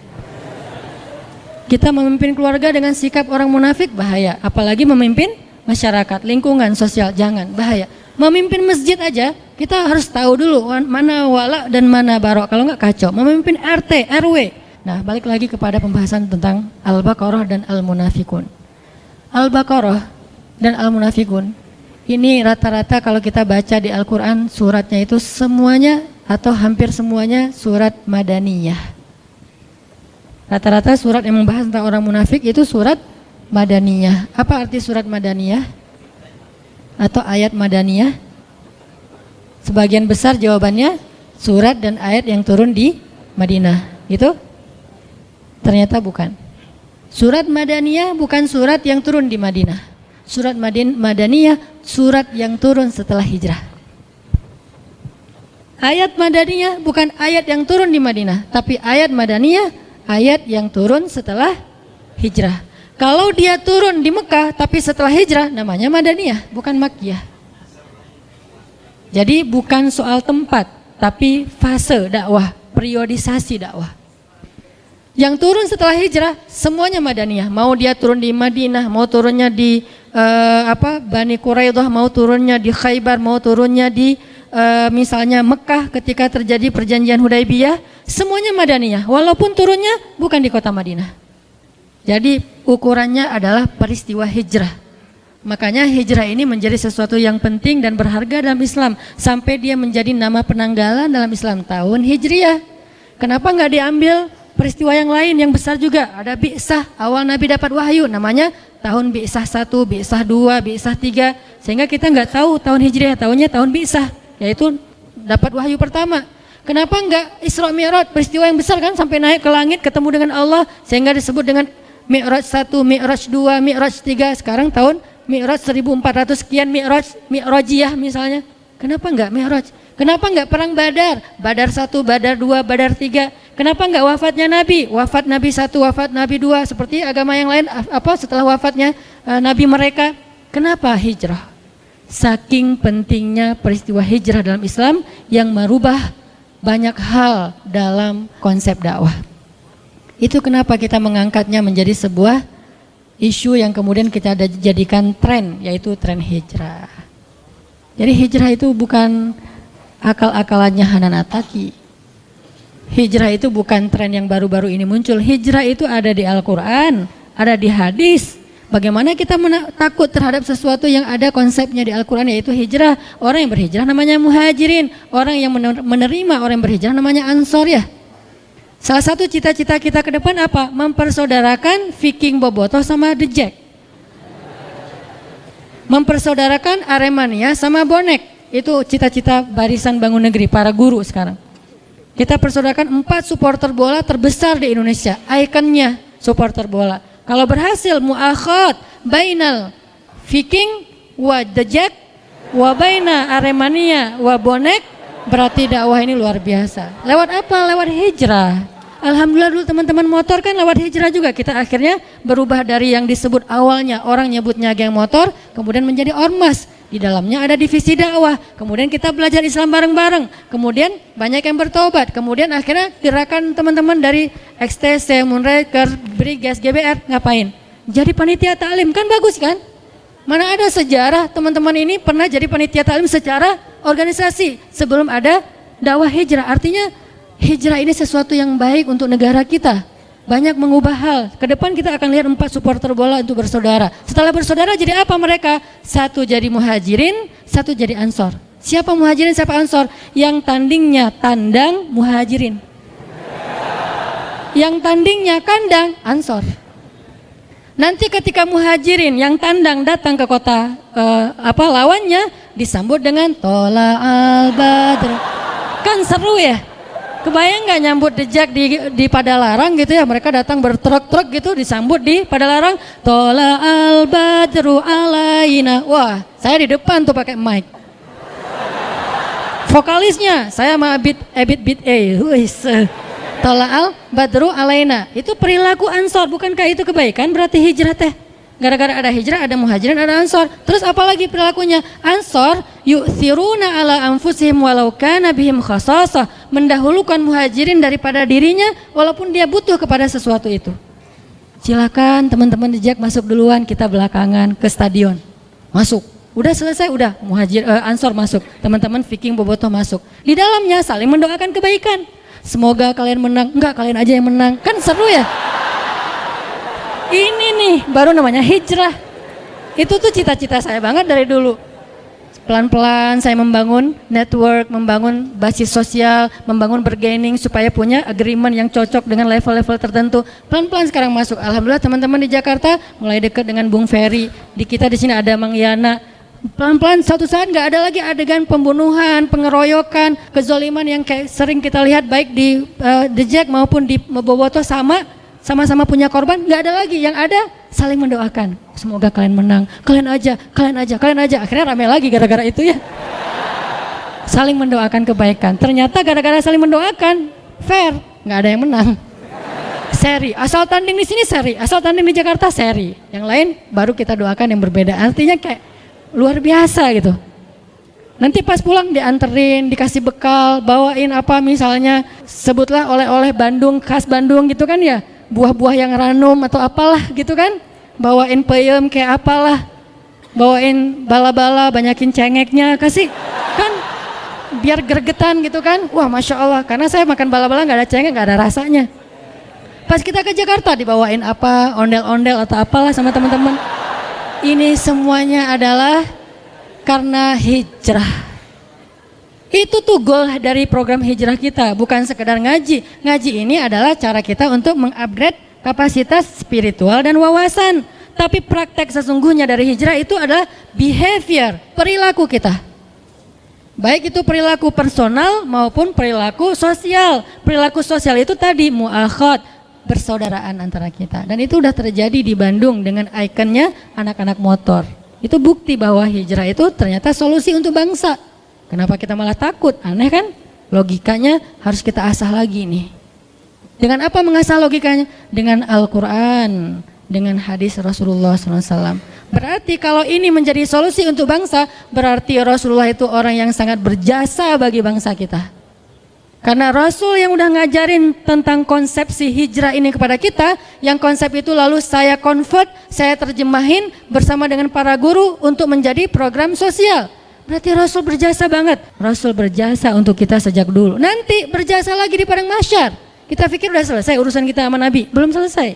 Speaker 2: Kita memimpin keluarga dengan sikap orang munafik bahaya, apalagi memimpin masyarakat, lingkungan, sosial, jangan, bahaya. Memimpin masjid aja, kita harus tahu dulu mana wala dan mana barok. Kalau nggak kacau. Memimpin RT, RW. Nah, balik lagi kepada pembahasan tentang Al-Baqarah dan Al-Munafikun. Al-Baqarah dan Al-Munafikun, ini rata-rata kalau kita baca di Al-Quran, suratnya itu semuanya atau hampir semuanya surat Madaniyah. Rata-rata surat yang membahas tentang orang munafik itu surat Madaniyah. Apa arti surat Madaniyah? Atau ayat Madaniyah? Sebagian besar jawabannya surat dan ayat yang turun di Madinah, gitu? Ternyata bukan. Surat Madaniyah bukan surat yang turun di Madinah. Surat Madaniyah surat yang turun setelah hijrah. Ayat Madaniyah bukan ayat yang turun di Madinah, tapi ayat Madaniyah ayat yang turun setelah hijrah. Kalau dia turun di Mekah tapi setelah hijrah, namanya Madaniyah, bukan Makkiyah. Jadi bukan soal tempat, tapi fase dakwah, periodisasi dakwah. Yang turun setelah hijrah semuanya Madaniyah. Mau dia turun di Madinah, mau turunnya di Bani Quraidah, mau turunnya di Khaybar, mau turunnya di misalnya Mekah ketika terjadi perjanjian Hudaybiyah, semuanya Madaniyah. Walaupun turunnya bukan di kota Madinah. Jadi ukurannya adalah peristiwa hijrah. Makanya hijrah ini menjadi sesuatu yang penting dan berharga dalam Islam. Sampai dia menjadi nama penanggalan dalam Islam, tahun Hijriah. Kenapa nggak diambil peristiwa yang lain yang besar juga? Ada Bi'sah, awal Nabi dapat wahyu, namanya tahun Bi'sah 1, Bi'sah 2, Bi'sah 3. Sehingga kita nggak tahu tahun Hijriah, tahunnya tahun Bi'sah, yaitu dapat wahyu pertama. Kenapa nggak Isra Mi'raj, peristiwa yang besar kan, sampai naik ke langit ketemu dengan Allah, sehingga disebut dengan Mi'raj 1, Mi'raj 2, Mi'raj 3, sekarang tahun Mi'raj 1400 sekian Mi'rajiyah misalnya. Kenapa enggak Mi'raj? Kenapa enggak perang Badar? Badar 1, Badar 2, Badar 3. Kenapa enggak wafatnya Nabi? Wafat Nabi 1, wafat Nabi 2, seperti agama yang lain setelah wafatnya Nabi mereka. Kenapa hijrah? Saking pentingnya peristiwa hijrah dalam Islam yang merubah banyak hal dalam konsep dakwah. Itu kenapa kita mengangkatnya menjadi sebuah isu yang kemudian kita jadikan tren, yaitu tren hijrah. Jadi hijrah itu bukan akal-akalannya Hanan Attaqi. Hijrah itu bukan tren yang baru-baru ini muncul. Hijrah itu ada di Al-Quran, ada di hadis. Bagaimana kita takut terhadap sesuatu yang ada konsepnya di Al-Quran, yaitu hijrah. Orang yang berhijrah namanya muhajirin. Orang yang menerima orang yang berhijrah namanya ansor ya. Salah satu cita-cita kita ke depan apa? Mempersaudarakan Viking Bobotoh sama The Jack. Mempersaudarakan Aremania sama Bonek. Itu cita-cita barisan bangun negeri, para guru sekarang. Kita persaudarakan 4 supporter bola terbesar di Indonesia. Ikonnya supporter bola. Kalau berhasil mu'akhad bainal Viking wa The Jack wa baina Aremania wa Bonek, berarti dakwah ini luar biasa. Lewat apa? Lewat hijrah. Alhamdulillah dulu teman-teman motor kan lewat hijrah juga. Kita akhirnya berubah dari yang disebut awalnya orang nyebutnya geng motor, kemudian menjadi ormas. Di dalamnya ada divisi dakwah. Kemudian kita belajar Islam bareng-bareng. Kemudian banyak yang bertobat. Kemudian akhirnya gerakan teman-teman dari XTC, Moonraker, Brigas, GBR ngapain? Jadi panitia taklim, kan bagus kan? Mana ada sejarah teman-teman ini pernah jadi panitia taklim secara organisasi sebelum ada dakwah hijrah. Artinya hijrah ini sesuatu yang baik untuk negara kita. Banyak mengubah hal. Ke depan kita akan lihat 4 supporter bola untuk bersaudara. Setelah bersaudara jadi apa mereka? Satu jadi muhajirin, satu jadi ansor. Siapa muhajirin, siapa ansor? Yang tandingnya tandang muhajirin. Yang tandingnya kandang ansor. Nanti ketika muhajirin yang tandang datang ke kota lawannya, disambut dengan Tola al-Badr. Kan seru ya? Kebayang nggak nyambut The Jack di Padalarang gitu ya, mereka datang bertruk-truk gitu disambut di Padalarang, Tola al-Badru alaina. Wah, saya di depan tuh pakai mic. Vokalisnya saya sama Ebit Tola al-Badru alaina. Itu perilaku ansor, bukankah itu kebaikan? Berarti hijrah teh. Gara-gara ada hijrah, ada muhajirin, ada ansor. Terus apalagi perilakunya? Ansor yu'thiruna ala anfusihim walau kana bihim khasasah, mendahulukan muhajirin daripada dirinya walaupun dia butuh kepada sesuatu itu. Silakan teman-teman The Jack masuk duluan, kita belakangan ke stadion. Masuk. Udah selesai, udah Ansor masuk, teman-teman Viking Bobotoh masuk. Di dalamnya saling mendoakan kebaikan. Semoga kalian menang, enggak kalian aja yang menang. Kan seru ya? Ini nih baru namanya hijrah. Itu tuh cita-cita saya banget dari dulu. Pelan-pelan saya membangun network, membangun basis sosial, membangun bargaining supaya punya agreement yang cocok dengan level-level tertentu. Pelan-pelan sekarang masuk. Alhamdulillah teman-teman di Jakarta mulai dekat dengan Bung Ferry. Di kita di sini ada Mang Yana. Pelan-pelan satu saat nggak ada lagi adegan pembunuhan, pengeroyokan, kezoliman yang kayak sering kita lihat baik di The Jack maupun di Bobotoh sama-sama punya korban, nggak ada lagi. Yang ada saling mendoakan. Semoga kalian menang. Kalian aja. Akhirnya rame lagi gara-gara itu ya. Saling mendoakan kebaikan. Ternyata gara-gara saling mendoakan, fair, nggak ada yang menang. Seri, asal tanding di sini seri, asal tanding di Jakarta seri. Yang lain baru kita doakan yang berbeda. Artinya kayak luar biasa gitu. Nanti pas pulang dianterin, dikasih bekal, bawain apa misalnya, sebutlah oleh-oleh Bandung, khas Bandung gitu kan ya. Buah-buah yang ranum atau apalah gitu kan. Bawain peyem kayak apalah. Bawain bala-bala, banyakin cengeknya, kasih kan biar gregetan gitu kan. Wah Masya Allah, karena saya makan bala-bala gak ada cengek, gak ada rasanya. Pas kita ke Jakarta dibawain apa, ondel-ondel atau apalah sama teman-teman. Ini semuanya adalah karena hijrah. Itu tuh goal dari program hijrah kita, bukan sekedar ngaji. Ngaji ini adalah cara kita untuk mengupgrade kapasitas spiritual dan wawasan. Tapi praktek sesungguhnya dari hijrah itu adalah behavior, perilaku kita. Baik itu perilaku personal maupun perilaku sosial. Perilaku sosial itu tadi mu'akhad, persaudaraan antara kita, dan itu udah terjadi di Bandung dengan ikonnya anak-anak motor. Itu bukti bahwa hijrah itu ternyata solusi untuk bangsa. Kenapa kita malah takut? Aneh kan? Logikanya harus kita asah lagi nih. Dengan apa mengasah logikanya? Dengan Al-Quran, dengan hadis Rasulullah SAW. Berarti kalau ini menjadi solusi untuk bangsa, berarti Rasulullah itu orang yang sangat berjasa bagi bangsa kita. Karena Rasul yang udah ngajarin tentang konsepsi hijrah ini kepada kita, yang konsep itu lalu saya convert, saya terjemahin bersama dengan para guru untuk menjadi program sosial. Berarti Rasul berjasa banget. Rasul berjasa untuk kita sejak dulu. Nanti berjasa lagi di padang mahsyar. Kita pikir udah selesai urusan kita sama Nabi, belum selesai.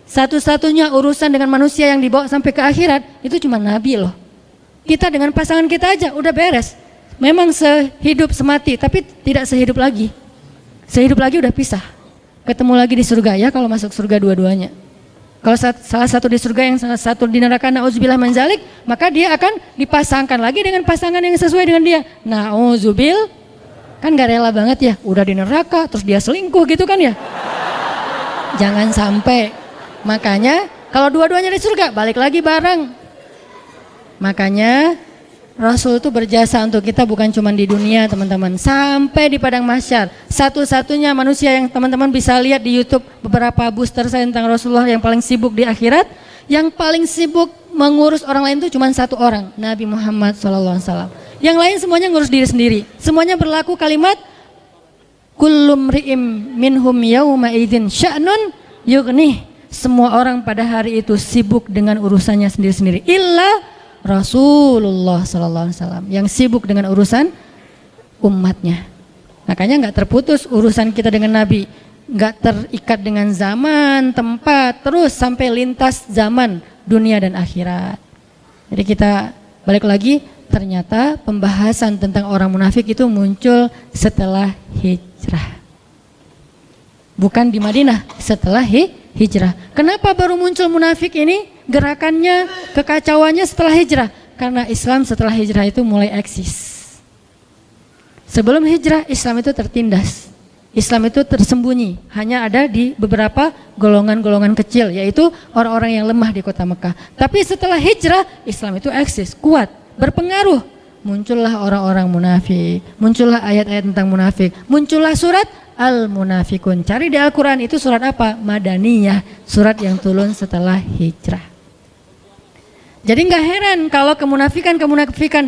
Speaker 2: Satu-satunya urusan dengan manusia yang dibawa sampai ke akhirat itu cuma Nabi loh. Kita dengan pasangan kita aja udah beres. Memang sehidup semati, tapi tidak sehidup lagi. Sehidup lagi udah pisah. Ketemu lagi di surga ya kalau masuk surga dua-duanya. Kalau salah satu di surga yang salah satu di neraka, na'udzubillah min dzalik, maka dia akan dipasangkan lagi dengan pasangan yang sesuai dengan dia. Na'udzubil, kan gak rela banget ya, udah di neraka terus dia selingkuh gitu kan ya. Jangan sampai. Makanya kalau dua-duanya di surga, balik lagi bareng. Makanya Rasul itu berjasa untuk kita bukan cuma di dunia teman-teman, sampai di padang mahsyar. Satu-satunya manusia yang teman-teman bisa lihat di YouTube beberapa booster saya tentang Rasulullah yang paling sibuk di akhirat, yang paling sibuk mengurus orang lain itu cuma satu orang, Nabi Muhammad SAW. Yang lain semuanya ngurus diri sendiri. Semuanya berlaku kalimat kullum ri'im minhum yawma idzin sya'nun yughnih. Semua orang pada hari itu sibuk dengan urusannya sendiri-sendiri. Illa Rasulullah SAW yang sibuk dengan urusan umatnya. Makanya nggak terputus urusan kita dengan Nabi, nggak terikat dengan zaman, tempat, terus sampai lintas zaman, dunia dan akhirat. Jadi kita balik lagi, ternyata pembahasan tentang orang munafik itu muncul setelah hijrah. Bukan di Madinah, setelah hijrah. Kenapa baru muncul munafik ini? Gerakannya, kekacauannya setelah hijrah. Karena Islam setelah hijrah itu mulai eksis. Sebelum hijrah, Islam itu tertindas. Islam itu tersembunyi. Hanya ada di beberapa golongan-golongan kecil, yaitu orang-orang yang lemah di kota Mekah. Tapi setelah hijrah, Islam itu eksis, kuat, berpengaruh. Muncullah orang-orang munafik. Muncullah ayat-ayat tentang munafik. Muncullah surat Al-Munafikun. Cari di Al-Quran itu surat apa? Madaniyah. Surat yang turun setelah hijrah. Jadi nggak heran kalau kemunafikan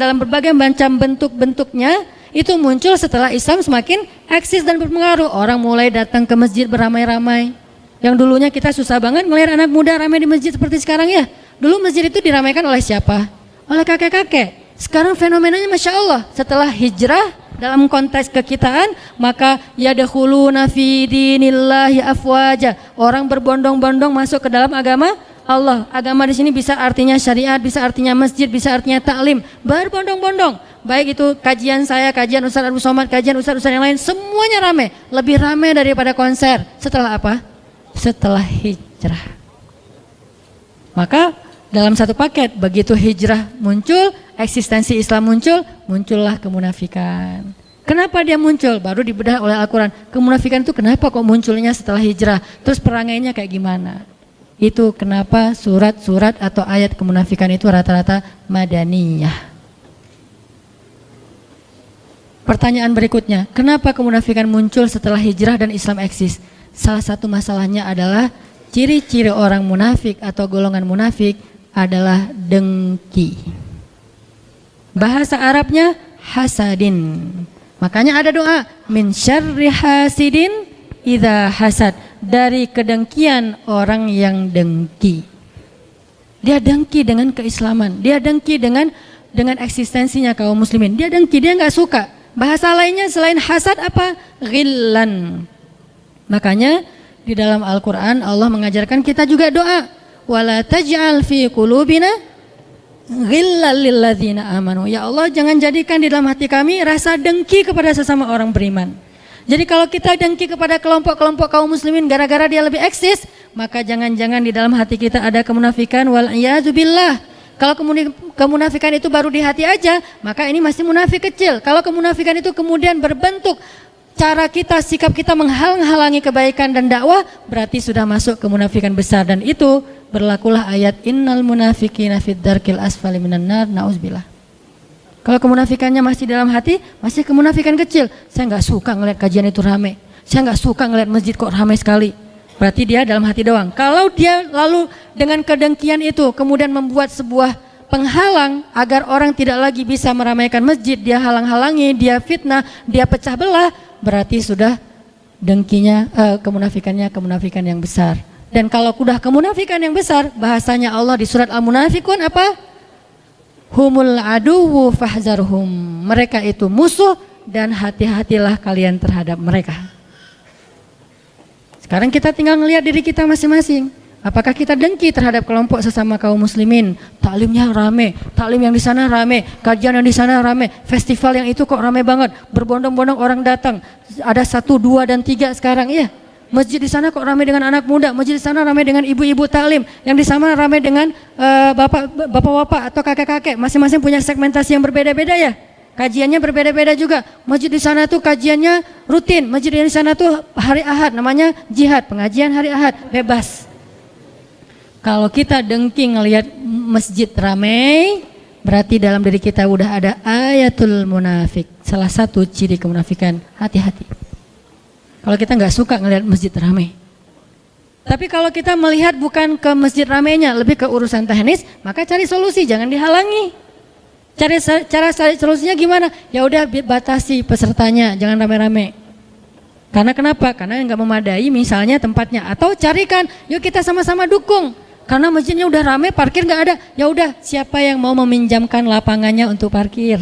Speaker 2: dalam berbagai macam bentuk-bentuknya itu muncul setelah Islam semakin eksis dan berpengaruh. Orang mulai datang ke masjid beramai-ramai. Yang dulunya kita susah banget melihat anak muda ramai di masjid seperti sekarang ya. Dulu masjid itu diramaikan oleh siapa? oleh kakek-kakek. Sekarang fenomenanya Masya Allah, setelah hijrah dalam konteks kekitaan, maka yadkhuluna fi dinillahi afwaja. Orang berbondong-bondong masuk ke dalam agama Allah. Agama di sini bisa artinya syariat, bisa artinya masjid, bisa artinya taklim. Berbondong-bondong. Baik itu kajian saya, kajian Ustaz Abu Somad, kajian Ustaz-Ustaz yang lain, semuanya ramai. Lebih ramai daripada konser. Setelah apa? Setelah hijrah. Maka dalam satu paket, begitu hijrah muncul, eksistensi Islam muncul, muncullah kemunafikan. Kenapa dia muncul? Baru dibedah oleh Al-Quran. Kemunafikan itu kenapa kok munculnya setelah hijrah? Terus perangainya kayak gimana? Itu kenapa surat-surat atau ayat kemunafikan itu rata-rata madaniyah. Pertanyaan berikutnya, kenapa kemunafikan muncul setelah hijrah dan Islam eksis? Salah satu masalahnya adalah ciri-ciri orang munafik atau golongan munafik adalah dengki. Bahasa Arabnya hasadin. Makanya ada doa min syarri hasidin idza hasad, dari kedengkian orang yang dengki. Dia dengki dengan keislaman, dia dengki dengan eksistensinya kaum muslimin. Dia dengki, dia nggak suka. Bahasa lainnya selain hasad apa? Ghillan. Makanya di dalam Al-Quran Allah mengajarkan kita juga doa, wala taj'al fi qulubina ghillal lilladzina amanu. Ya Allah, jangan jadikan di dalam hati kami rasa dengki kepada sesama orang beriman. Jadi kalau kita dengki kepada kelompok-kelompok kaum muslimin gara-gara dia lebih eksis, maka jangan-jangan di dalam hati kita ada kemunafikan, wal iyadzubillah. Kalau kemunafikan itu baru di hati aja, maka ini masih munafik kecil. Kalau kemunafikan itu kemudian berbentuk cara kita, sikap kita menghalang-halangi kebaikan dan dakwah, berarti sudah masuk kemunafikan besar. Dan itu berlakulah ayat innal munafiqina fid darkil asfali minan nar, nauzubillah. Kalau kemunafikannya masih dalam hati, masih kemunafikan kecil. Saya nggak suka ngeliat kajian itu ramai. Saya nggak suka ngeliat masjid kok ramai sekali. Berarti dia dalam hati doang. Kalau dia lalu dengan kedengkian itu kemudian membuat sebuah penghalang agar orang tidak lagi bisa meramaikan masjid, dia halang-halangi, dia fitnah, dia pecah belah, berarti sudah dengkinya, kemunafikan yang besar. Dan kalau sudah kemunafikan yang besar, bahasanya Allah di surat Al-Munafikun apa? Humul aduwu fahzarhum. Mereka itu musuh dan hati-hatilah kalian terhadap mereka. Sekarang kita tinggal ngelihat diri kita masing-masing. Apakah kita dengki terhadap kelompok sesama kaum muslimin? Taklimnya rame, taklim yang di sana rame, kajian yang di sana rame, festival yang itu kok rame banget, berbondong-bondong orang datang. Ada 1, 2, dan 3 sekarang, iya. Masjid di sana kok ramai dengan anak muda, masjid di sana ramai dengan ibu-ibu taklim, yang di sana ramai dengan bapak-bapak atau kakek-kakek, masing-masing punya segmentasi yang berbeda-beda ya. Kajiannya berbeda-beda juga. Masjid di sana tuh kajiannya rutin, masjid di sana tuh hari Ahad, namanya jihad, pengajian hari Ahad, bebas. Kalau kita dengki ngelihat masjid ramai, berarti dalam diri kita udah ada ayatul munafik. Salah satu ciri kemunafikan, hati-hati. Kalau kita nggak suka ngelihat masjid ramai. Tapi kalau kita melihat bukan ke masjid ramainya, lebih ke urusan teknis, maka cari solusi, jangan dihalangi. Cara solusinya gimana? Ya udah batasi pesertanya, jangan rame-rame. Karena kenapa? Karena nggak memadai misalnya tempatnya. Atau carikan, yuk kita sama-sama dukung. Karena masjidnya udah ramai, parkir nggak ada. Ya udah, siapa yang mau meminjamkan lapangannya untuk parkir?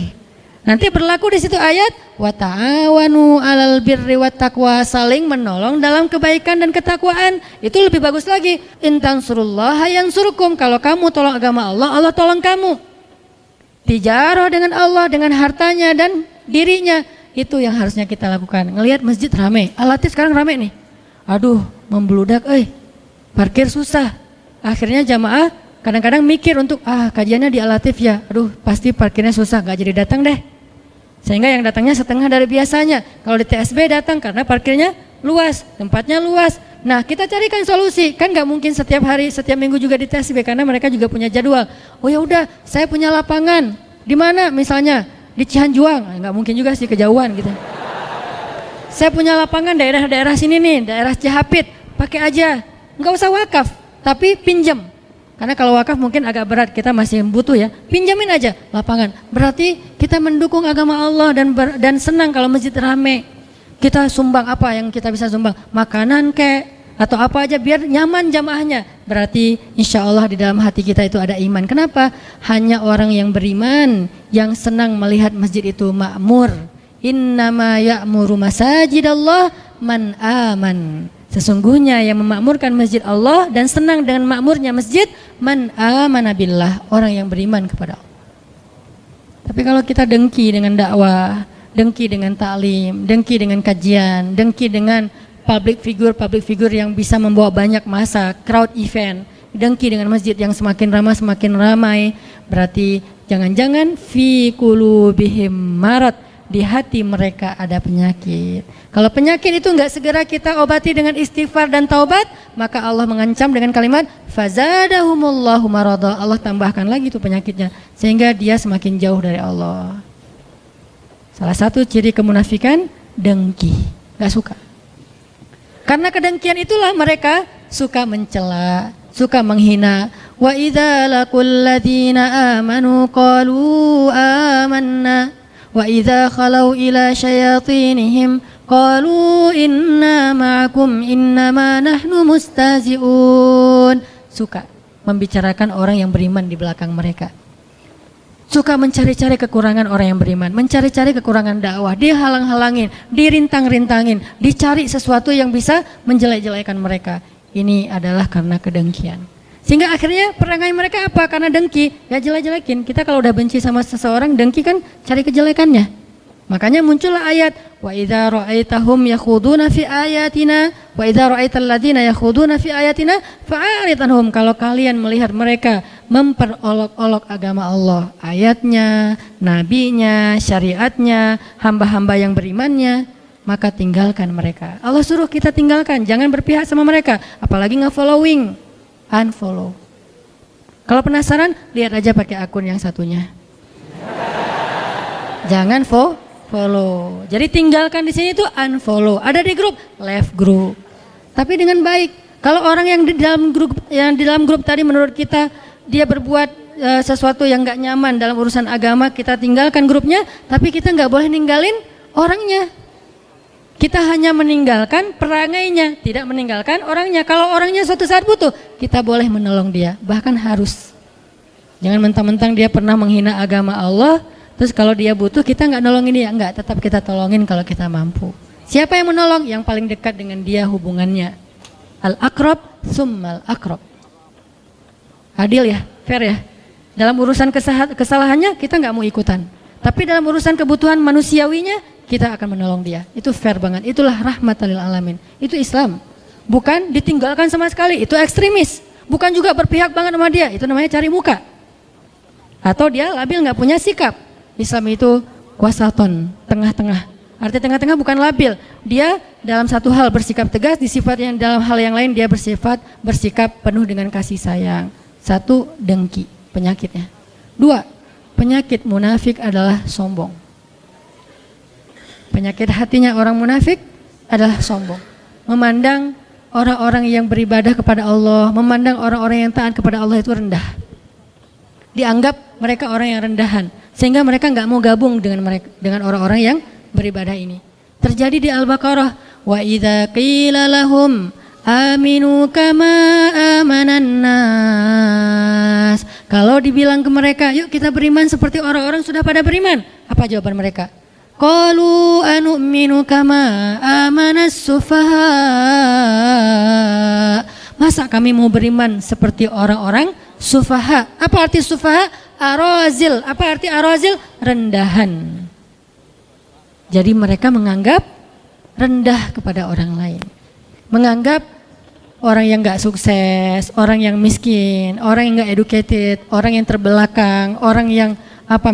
Speaker 2: Nanti berlaku di situ ayat wa ta'awanu 'alal birri wat taqwa, saling menolong dalam kebaikan dan ketakwaan. Itu lebih bagus lagi. In tansurullaha yansurkum, kalau kamu tolong agama Allah, Allah tolong kamu. Tijarah dengan Allah, dengan hartanya dan dirinya. Itu yang harusnya kita lakukan. Ngelihat masjid ramai, Al-Latif sekarang ramai nih. Aduh, membludak, parkir susah. Akhirnya jamaah kadang-kadang mikir untuk kajiannya di Al-Latif ya, aduh pasti parkirnya susah, gak jadi datang deh. Sehingga yang datangnya setengah dari biasanya. Kalau di TSB datang karena parkirnya luas, tempatnya luas. Nah kita carikan solusi, kan gak mungkin setiap hari, setiap minggu juga di TSB karena mereka juga punya jadwal. Oh ya udah, saya punya lapangan, di mana misalnya di Cihanjuang, nggak mungkin juga sih, kejauhan gitu. Saya punya lapangan daerah-daerah sini nih, daerah Cihapit, pakai aja, nggak usah wakaf, tapi pinjam. Karena kalau wakaf mungkin agak berat, kita masih butuh ya. Pinjamin aja lapangan. Berarti kita mendukung agama Allah dan senang kalau masjid rame. Kita sumbang apa yang kita bisa sumbang? Makanan kek, atau apa aja biar nyaman jamaahnya. Berarti insya Allah di dalam hati kita itu ada iman. Kenapa? Hanya orang yang beriman yang senang melihat masjid itu makmur. Innama ya'muru masajidallah man aman. Sesungguhnya yang memakmurkan masjid Allah dan senang dengan makmurnya masjid man amana billah, orang yang beriman kepada Allah. Tapi kalau kita dengki dengan dakwah, dengki dengan taklim, dengki dengan kajian, dengki dengan public figure yang bisa membawa banyak massa, crowd event, dengki dengan masjid yang semakin ramai, berarti jangan-jangan fi qulubihim marad, di hati mereka ada penyakit. Kalau penyakit itu enggak segera kita obati dengan istighfar dan taubat, maka Allah mengancam dengan kalimat fazadahumullahu marada. Allah tambahkan lagi itu penyakitnya sehingga dia semakin jauh dari Allah. Salah satu ciri kemunafikan dengki, enggak suka. Karena kedengkian itulah mereka suka mencela, suka menghina. Wa idza laqul ladzina amanu qalu amanna wa idza khalau ila syayatinihim qalu inna ma'akum innama nahnu mustahzi'un. Suka membicarakan orang yang beriman di belakang mereka. Suka mencari-cari kekurangan orang yang beriman, mencari-cari kekurangan dakwah, dihalang-halangin, dirintang-rintangin, dicari sesuatu yang bisa menjelek-jelekan mereka. Ini adalah karena kedengkian. Sehingga akhirnya perangai mereka apa? Karena dengki, ya jelek-jelekin. Kita kalau udah benci sama seseorang, dengki kan cari kejelekannya. Makanya muncullah ayat wa idza ra'aitahum yakhuduna fi ayatina wa idza ra'aital ladzina yakhuduna fi ayatina fa'arid anhum. Kalau kalian melihat mereka memperolok-olok agama Allah, ayatnya, nabinya, syariatnya, hamba-hamba yang berimannya, maka tinggalkan mereka. Allah suruh kita tinggalkan, jangan berpihak sama mereka, apalagi nge-following, unfollow. Kalau penasaran, lihat aja pakai akun yang satunya. Jangan follow. Jadi tinggalkan di sini tuh unfollow. Ada di grup, left grup. Tapi dengan baik. Kalau orang yang di dalam grup tadi menurut kita dia berbuat sesuatu yang nggak nyaman dalam urusan agama, kita tinggalkan grupnya. Tapi kita nggak boleh ninggalin orangnya. Kita hanya meninggalkan perangainya, tidak meninggalkan orangnya. Kalau orangnya suatu saat butuh, kita boleh menolong dia. Bahkan harus. Jangan mentang-mentang dia pernah menghina agama Allah, terus kalau dia butuh kita nggak nolongin dia, enggak, tetap kita tolongin kalau kita mampu. Siapa yang menolong? Yang paling dekat dengan dia hubungannya. Al-aqrab summal aqrab. Adil ya, fair ya. Dalam urusan kesalahannya kita nggak mau ikutan. Tapi dalam urusan kebutuhan manusiawinya kita akan menolong dia. Itu fair banget. Itulah rahmatan lil alamin. Itu Islam. Bukan ditinggalkan sama sekali. Itu ekstremis. Bukan juga berpihak banget sama dia. Itu namanya cari muka. Atau dia labil nggak punya sikap. Islam itu wasaton, tengah-tengah. Arti tengah-tengah bukan labil. Dia dalam satu hal bersikap tegas, di sifat yang dalam hal yang lain dia bersikap penuh dengan kasih sayang. Satu, dengki, penyakitnya. Dua, penyakit munafik adalah sombong. Penyakit hatinya orang munafik adalah sombong. Memandang orang-orang yang beribadah kepada Allah, memandang orang-orang yang taat kepada Allah itu rendah. Dianggap mereka orang yang rendahan, sehingga mereka nggak mau gabung dengan orang-orang yang beribadah ini. Terjadi di Al-Baqarah, wa idza qila lahum aminu kama amanan nas. Kalau dibilang ke mereka, yuk kita beriman seperti orang-orang sudah pada beriman. Apa jawaban mereka? Qalu anu'minu kama amanas sufaha. Masa kami mau beriman seperti orang-orang sufaha? Apa arti sufaha? Arazil. Apa arti arazil? Rendahan. Jadi mereka menganggap rendah kepada orang lain. Menganggap orang yang gak sukses, orang yang miskin, orang yang gak educated, orang yang terbelakang, orang yang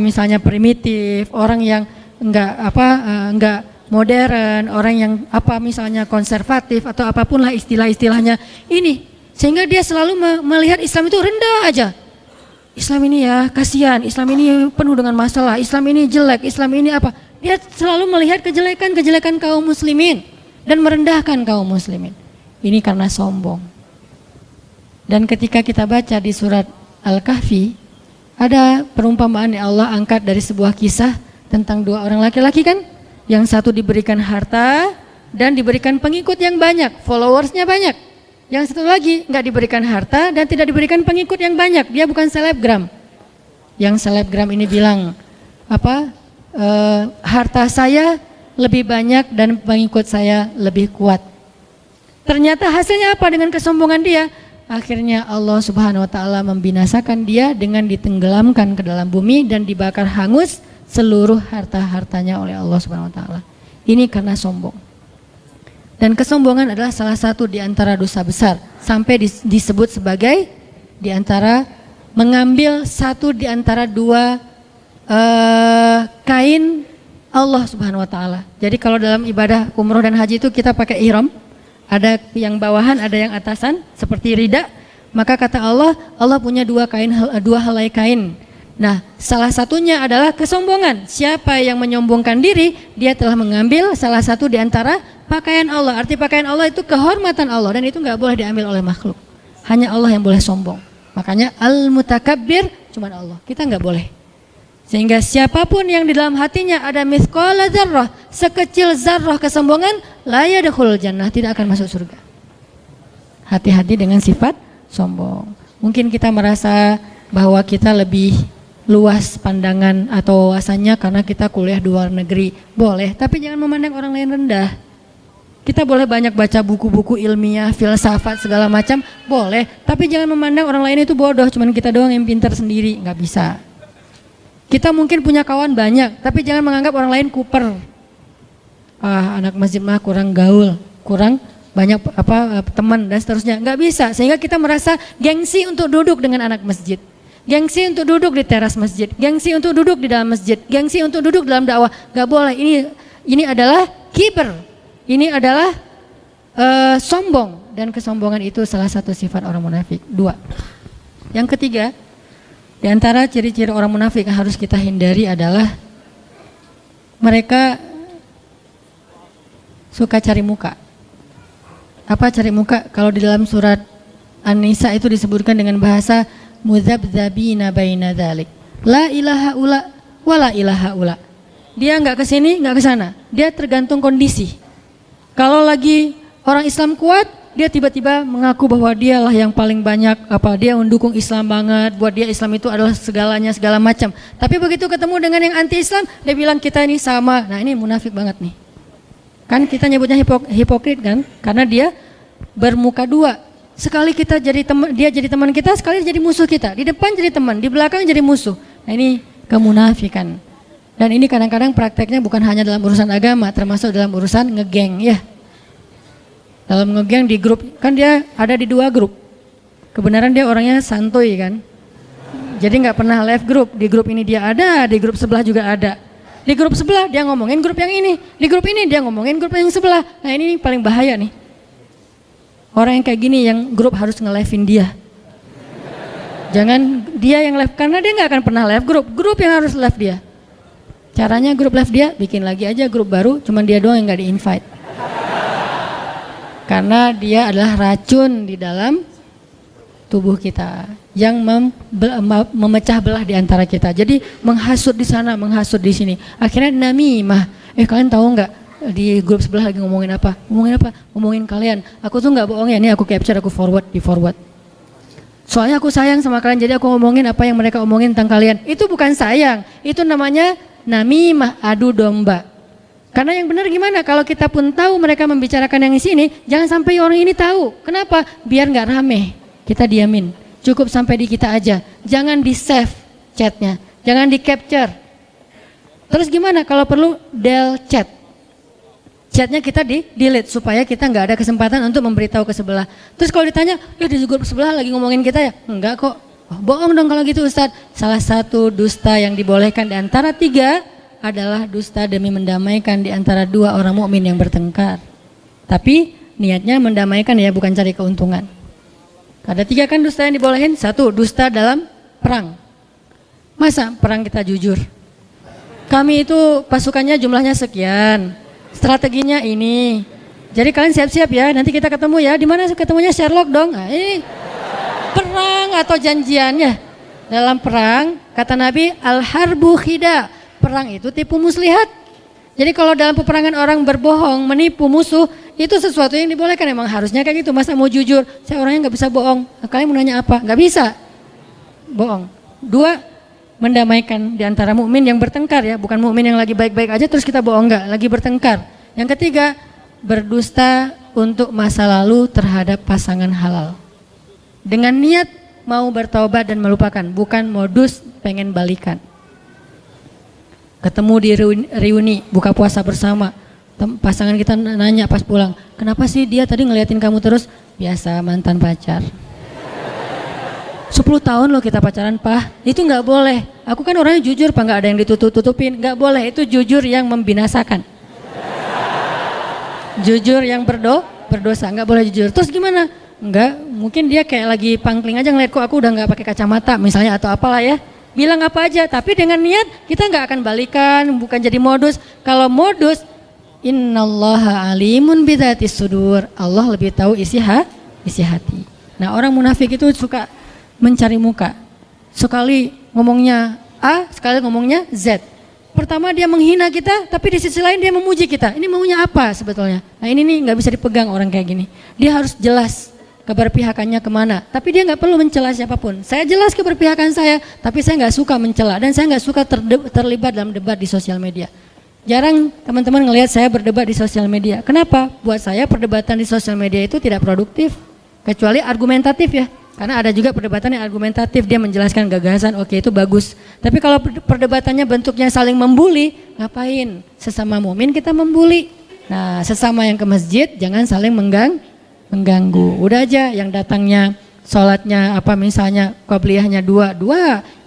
Speaker 2: misalnya primitif, orang yang enggak modern, orang yang misalnya konservatif atau apapun lah istilah-istilahnya ini, sehingga dia selalu melihat Islam itu rendah aja. Islam ini ya kasihan, Islam ini penuh dengan masalah, Islam ini jelek, Islam ini apa? Dia selalu melihat kejelekan kaum muslimin dan merendahkan kaum muslimin. Ini karena sombong. Dan ketika kita baca di surat Al-Kahfi, ada perumpamaan yang Allah angkat dari sebuah kisah tentang dua orang laki-laki kan, yang satu diberikan harta dan diberikan pengikut yang banyak, followersnya banyak. Yang satu lagi nggak diberikan harta dan tidak diberikan pengikut yang banyak. Dia bukan selebgram. Yang selebgram ini bilang harta saya lebih banyak dan pengikut saya lebih kuat. Ternyata hasilnya apa dengan kesombongan dia? Akhirnya Allah Subhanahu wa taala membinasakan dia dengan ditenggelamkan ke dalam bumi dan dibakar hangus seluruh harta-hartanya oleh Allah Subhanahu wa taala. Ini karena sombong. Dan kesombongan adalah salah satu di antara dosa besar, sampai disebut sebagai di antara mengambil satu di antara dua kain Allah Subhanahu wa taala. Jadi kalau dalam ibadah umroh dan haji itu kita pakai ihram, ada yang bawahan, ada yang atasan seperti rida, maka kata Allah, Allah punya dua helai kain. Nah, salah satunya adalah kesombongan. Siapa yang menyombongkan diri, dia telah mengambil salah satu di antara pakaian Allah. Arti pakaian Allah itu kehormatan Allah, dan itu nggak boleh diambil oleh makhluk. Hanya Allah yang boleh sombong. Makanya al-mutakabbir cuma Allah. Kita nggak boleh. Sehingga siapapun yang di dalam hatinya ada mithqala dzarrah, sekecil zarrah kesombongan, la yadkhulul jannah, tidak akan masuk surga. Hati-hati dengan sifat sombong. Mungkin kita merasa bahwa kita lebih luas pandangan atau wawasannya karena kita kuliah di luar negeri. Boleh, tapi jangan memandang orang lain rendah. Kita boleh banyak baca buku-buku ilmiah, filsafat segala macam, boleh, tapi jangan memandang orang lain itu bodoh, cuman kita doang yang pintar sendiri, nggak bisa. Kita mungkin punya kawan banyak, tapi jangan menganggap orang lain kuper. Anak masjid mah kurang gaul, kurang banyak teman dan seterusnya. Nggak bisa, sehingga kita merasa gengsi untuk duduk dengan anak masjid, gengsi untuk duduk di teras masjid, gengsi untuk duduk di dalam masjid, gengsi untuk duduk dalam dakwah. Nggak boleh. Ini adalah kiber, ini adalah sombong, dan kesombongan itu salah satu sifat orang munafik. 2. Yang ketiga, di antara ciri-ciri orang munafik yang harus kita hindari adalah mereka suka cari muka. Apa cari muka? Kalau di dalam surat An-Nisa itu disebutkan dengan bahasa mudzabdzabina baina dzalik. La ilaha ula wa la ilaha ula. Dia enggak ke sini, enggak ke sana. Dia tergantung kondisi. Kalau lagi orang Islam kuat, dia tiba-tiba mengaku bahwa dialah yang paling banyak, dia mendukung Islam banget, buat dia Islam itu adalah segalanya, segala macam. Tapi begitu ketemu dengan yang anti Islam, dia bilang kita ini sama. Nah, ini munafik banget nih. Kan kita nyebutnya hipokrit kan? Karena dia bermuka dua. Sekali kita jadi teman, dia jadi teman kita, sekali jadi musuh kita. Di depan jadi teman, di belakang jadi musuh. Nah, ini kemunafikan. Dan ini kadang-kadang prakteknya bukan hanya dalam urusan agama, termasuk dalam urusan ngegeng ya. Dalam ngegeng di grup, kan dia ada di 2 grup. Kebenaran dia orangnya santuy kan. Jadi nggak pernah left grup. Di grup ini dia ada, di grup sebelah juga ada. Di grup sebelah dia ngomongin grup yang ini, di grup ini dia ngomongin grup yang sebelah. Nah, ini paling bahaya nih. Orang yang kayak gini yang grup harus nge-left-in dia. Jangan dia yang left, karena dia nggak akan pernah left grup. Grup yang harus left dia. Caranya grup left dia, bikin lagi aja grup baru, cuman dia doang yang nggak di-invite. Karena dia adalah racun di dalam tubuh kita yang memecah belah di antara kita. Jadi menghasut di sana, menghasut di sini. Akhirnya namimah. Kalian tahu nggak di grup sebelah lagi ngomongin apa? Ngomongin apa? Ngomongin kalian. Aku tuh nggak bohong ya, ini aku capture, aku di forward. Soalnya aku sayang sama kalian, jadi aku ngomongin apa yang mereka omongin tentang kalian. Itu bukan sayang, itu namanya namimah, adu domba. Karena yang benar gimana? Kalau kita pun tahu mereka membicarakan yang di sini, jangan sampai orang ini tahu. Kenapa? Biar nggak rame. Kita diamin. Cukup sampai di kita aja. Jangan di save chatnya, jangan di capture. Terus gimana? Kalau perlu del chat. Chatnya kita di delete supaya kita nggak ada kesempatan untuk memberitahu ke sebelah. Terus kalau ditanya, di grup sebelah lagi ngomongin kita ya? Enggak kok. Oh, bohong dong kalau gitu Ustadz. Salah satu dusta yang dibolehkan di antara 3 adalah dusta demi mendamaikan di antara 2 orang mukmin yang bertengkar. Tapi niatnya mendamaikan ya, bukan cari keuntungan. Ada 3 kan dusta yang dibolehin. 1, dusta dalam perang. Masa perang kita jujur? Kami itu pasukannya jumlahnya sekian, strateginya ini. Jadi kalian siap-siap ya, nanti kita ketemu ya. Di mana ketemunya? Sherlock dong. Nah, ini perang atau janjiannya? Dalam perang, kata Nabi, al-harbu khida. Perang itu tipu muslihat. Jadi kalau dalam peperangan orang berbohong, menipu musuh, itu sesuatu yang dibolehkan. Emang harusnya kayak gitu. Masa mau jujur, saya orangnya nggak bisa bohong. Kalian mau nanya apa? Nggak bisa bohong. 2, mendamaikan di antara mukmin yang bertengkar ya, bukan mukmin yang lagi baik-baik aja terus kita bohong, enggak, lagi bertengkar. Yang ketiga, berdusta untuk masa lalu terhadap pasangan halal. Dengan niat mau bertaubat dan melupakan, bukan modus pengen balikan. Ketemu di reuni, buka puasa bersama. Pasangan kita nanya pas pulang, kenapa sih dia tadi ngeliatin kamu terus? Biasa, mantan pacar. 10 tahun loh kita pacaran, Pak. Itu nggak boleh. Aku kan orangnya jujur, Pak, nggak ada yang ditutup-tutupin. Nggak boleh, itu jujur yang membinasakan. Jujur yang berdosa, nggak boleh jujur. Terus gimana? Enggak, mungkin dia kayak lagi pangkling aja ngeliat kok aku udah nggak pakai kacamata misalnya atau apalah ya. Bilang apa aja, tapi dengan niat kita nggak akan balikan, bukan jadi modus. Kalau modus, innallaha alimun bidzatis sudur. Allah lebih tahu isi hati. Nah, orang munafik itu suka mencari muka. Sekali ngomongnya A, sekali ngomongnya Z. Pertama dia menghina kita, tapi di sisi lain dia memuji kita. Ini maunya apa sebetulnya? Nah, ini nih nggak bisa dipegang orang kayak gini. Dia harus jelas keberpihakannya kemana, tapi dia nggak perlu mencela siapapun. Saya jelas keberpihakan saya, tapi saya nggak suka mencela dan saya nggak suka terlibat dalam debat di sosial media. Jarang teman-teman ngelihat saya berdebat di sosial media. Kenapa? Buat saya perdebatan di sosial media itu tidak produktif, kecuali argumentatif ya. Karena ada juga perdebatan yang argumentatif, dia menjelaskan gagasan, oke itu bagus. Tapi kalau perdebatannya bentuknya saling membuli, ngapain? Sesama mukmin kita membuli. Nah, sesama yang ke masjid jangan saling mengganggu. Udah aja yang datangnya sholatnya apa misalnya qobliyahnya dua,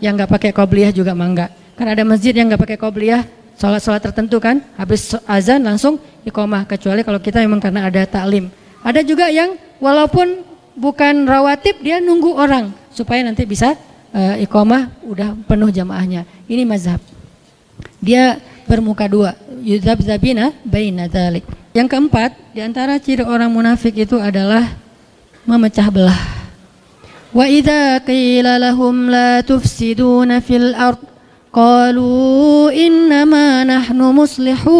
Speaker 2: yang nggak pakai qobliyah juga mangga. Kan ada masjid yang nggak pakai qobliyah, sholat tertentu kan, habis azan langsung iqomah, kecuali kalau kita memang karena ada taklim. Ada juga yang walaupun bukan rawatib dia nunggu orang supaya nanti bisa iqomah udah penuh jamaahnya. Ini mazhab. Dia bermuka dua, yudzabzabina baina dzalik. Yang keempat, di antara ciri orang munafik itu adalah memecah belah. Wa idza qila lahum la tufsiduna fil ard qalu innama nahnu muslihun.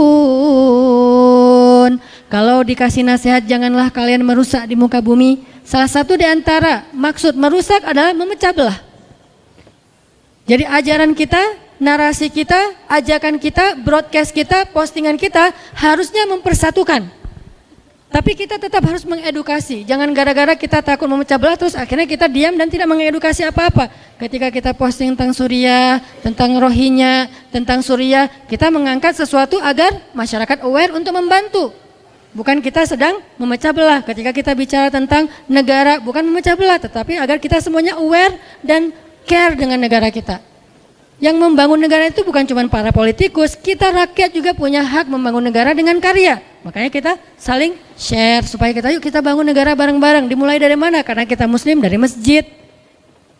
Speaker 2: Kalau dikasih nasihat janganlah kalian merusak di muka bumi, salah satu di antara maksud merusak adalah memecah belah. Jadi ajaran kita, narasi kita, ajakan kita, broadcast kita, postingan kita harusnya mempersatukan. Tapi kita tetap harus mengedukasi. Jangan gara-gara kita takut memecah belah terus akhirnya kita diam dan tidak mengedukasi apa-apa. Ketika kita posting tentang Suriah, tentang Rohingya, tentang Suriah, kita mengangkat sesuatu agar masyarakat aware untuk membantu. Bukan kita sedang memecah belah. Ketika kita bicara tentang negara, bukan memecah belah, tetapi agar kita semuanya aware dan care dengan negara kita. Yang membangun negara itu bukan cuma para politikus, kita rakyat juga punya hak membangun negara dengan karya. Makanya kita saling share supaya yuk kita bangun negara bareng-bareng. Dimulai dari mana? Karena kita muslim dari masjid.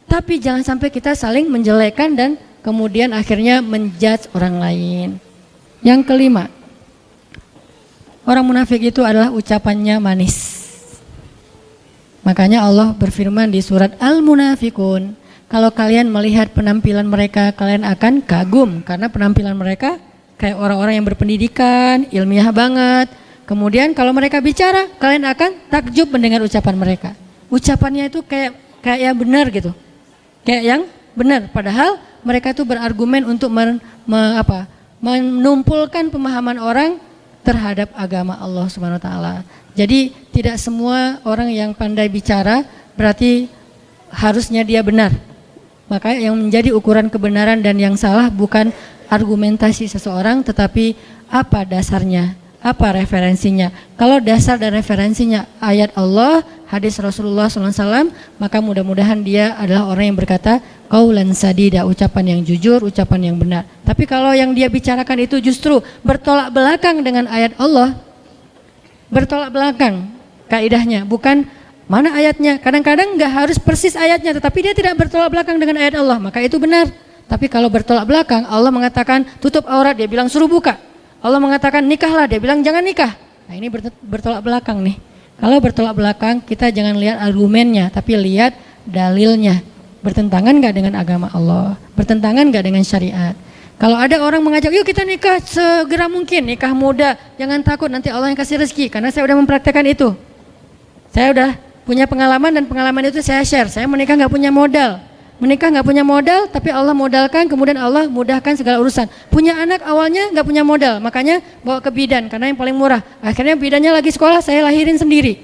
Speaker 2: Tapi jangan sampai kita saling menjelekkan dan kemudian akhirnya menjudge orang lain. Yang kelima, orang munafik itu adalah ucapannya manis. Makanya Allah berfirman di surat Al-Munafikun, kalau kalian melihat penampilan mereka, kalian akan kagum karena penampilan mereka kayak orang-orang yang berpendidikan, ilmiah banget. Kemudian kalau mereka bicara, kalian akan takjub mendengar ucapan mereka. Ucapannya itu kayak yang benar gitu, kayak yang benar. Padahal mereka itu berargumen untuk menumpulkan pemahaman orang terhadap agama Allah Subhanahu Wa Taala. Jadi tidak semua orang yang pandai bicara berarti harusnya dia benar. Maka yang menjadi ukuran kebenaran dan yang salah bukan argumentasi seseorang, tetapi apa dasarnya, apa referensinya. Kalau dasar dan referensinya ayat Allah, hadis Rasulullah SAW, maka mudah-mudahan dia adalah orang yang berkata qaulan sadida, ucapan yang jujur, ucapan yang benar. Tapi kalau yang dia bicarakan itu justru bertolak belakang dengan ayat Allah, bertolak belakang kaidahnya, bukan mana ayatnya. Kadang-kadang nggak harus persis ayatnya, tetapi dia tidak bertolak belakang dengan ayat Allah, maka itu benar. Tapi kalau bertolak belakang, Allah mengatakan tutup aurat, dia bilang suruh buka. Allah mengatakan nikahlah, dia bilang jangan nikah. Nah ini bertolak belakang nih. Kalau bertolak belakang, kita jangan lihat argumennya, tapi lihat dalilnya. Bertentangan nggak dengan agama Allah? Bertentangan nggak dengan syariat? Kalau ada orang mengajak, yuk kita nikah segera mungkin, nikah muda, jangan takut nanti Allah yang kasih rezeki, karena saya udah mempraktekkan itu. Saya udah punya pengalaman dan pengalaman itu saya share. Saya menikah nggak punya modal, tapi Allah modalkan, kemudian Allah mudahkan segala urusan. Punya anak awalnya nggak punya modal, makanya bawa ke bidan karena yang paling murah. Akhirnya bidannya lagi sekolah, saya lahirin sendiri.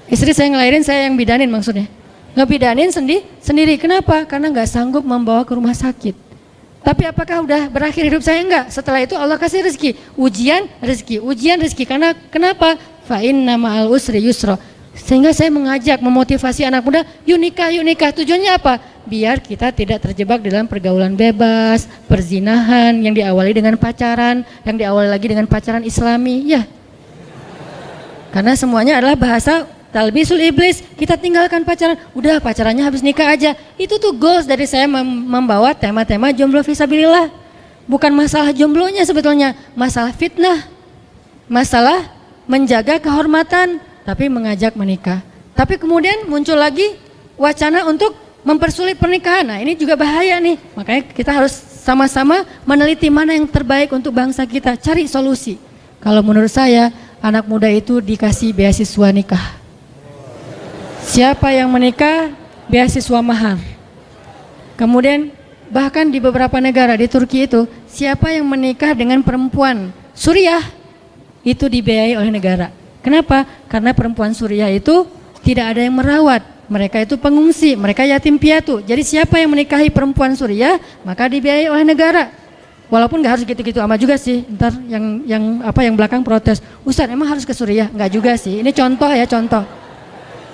Speaker 2: Istri saya ngelahirin, saya yang bidanin maksudnya. Ngebidanin sendiri. Kenapa? Karena nggak sanggup membawa ke rumah sakit. Tapi apakah udah berakhir hidup saya? Enggak. Setelah itu Allah kasih rezeki, ujian rezeki. Karena kenapa? Fa inna ma'al usri yusra. Sehingga saya mengajak, memotivasi anak muda, yuk nikah. Tujuannya apa? Biar kita tidak terjebak dalam pergaulan bebas, perzinahan yang diawali dengan pacaran, yang diawali lagi dengan pacaran Islami. Ya. Karena semuanya adalah bahasa talbisul iblis, kita tinggalkan pacaran, udah pacarannya habis nikah aja. Itu tuh goals dari saya membawa tema-tema jomblo fisabilillah. Bukan masalah jomblonya sebetulnya, masalah fitnah, masalah menjaga kehormatan, tapi mengajak menikah. Tapi kemudian muncul lagi wacana untuk mempersulit pernikahan. Nah ini juga bahaya nih, makanya kita harus sama-sama meneliti mana yang terbaik untuk bangsa kita, cari solusi. Kalau menurut saya, anak muda itu dikasih beasiswa nikah. Siapa yang menikah, beasiswa mahar. Kemudian bahkan di beberapa negara di Turki itu, siapa yang menikah dengan perempuan Suriah, itu dibiayai oleh negara. Kenapa? Karena perempuan Suriah itu tidak ada yang merawat. Mereka itu pengungsi, mereka yatim piatu. Jadi siapa yang menikahi perempuan Suriah, maka dibiayai oleh negara. Walaupun nggak harus gitu-gitu amat juga sih. Ntar yang belakang protes, Ustadz emang harus ke Suriah? Nggak juga sih. Ini contoh.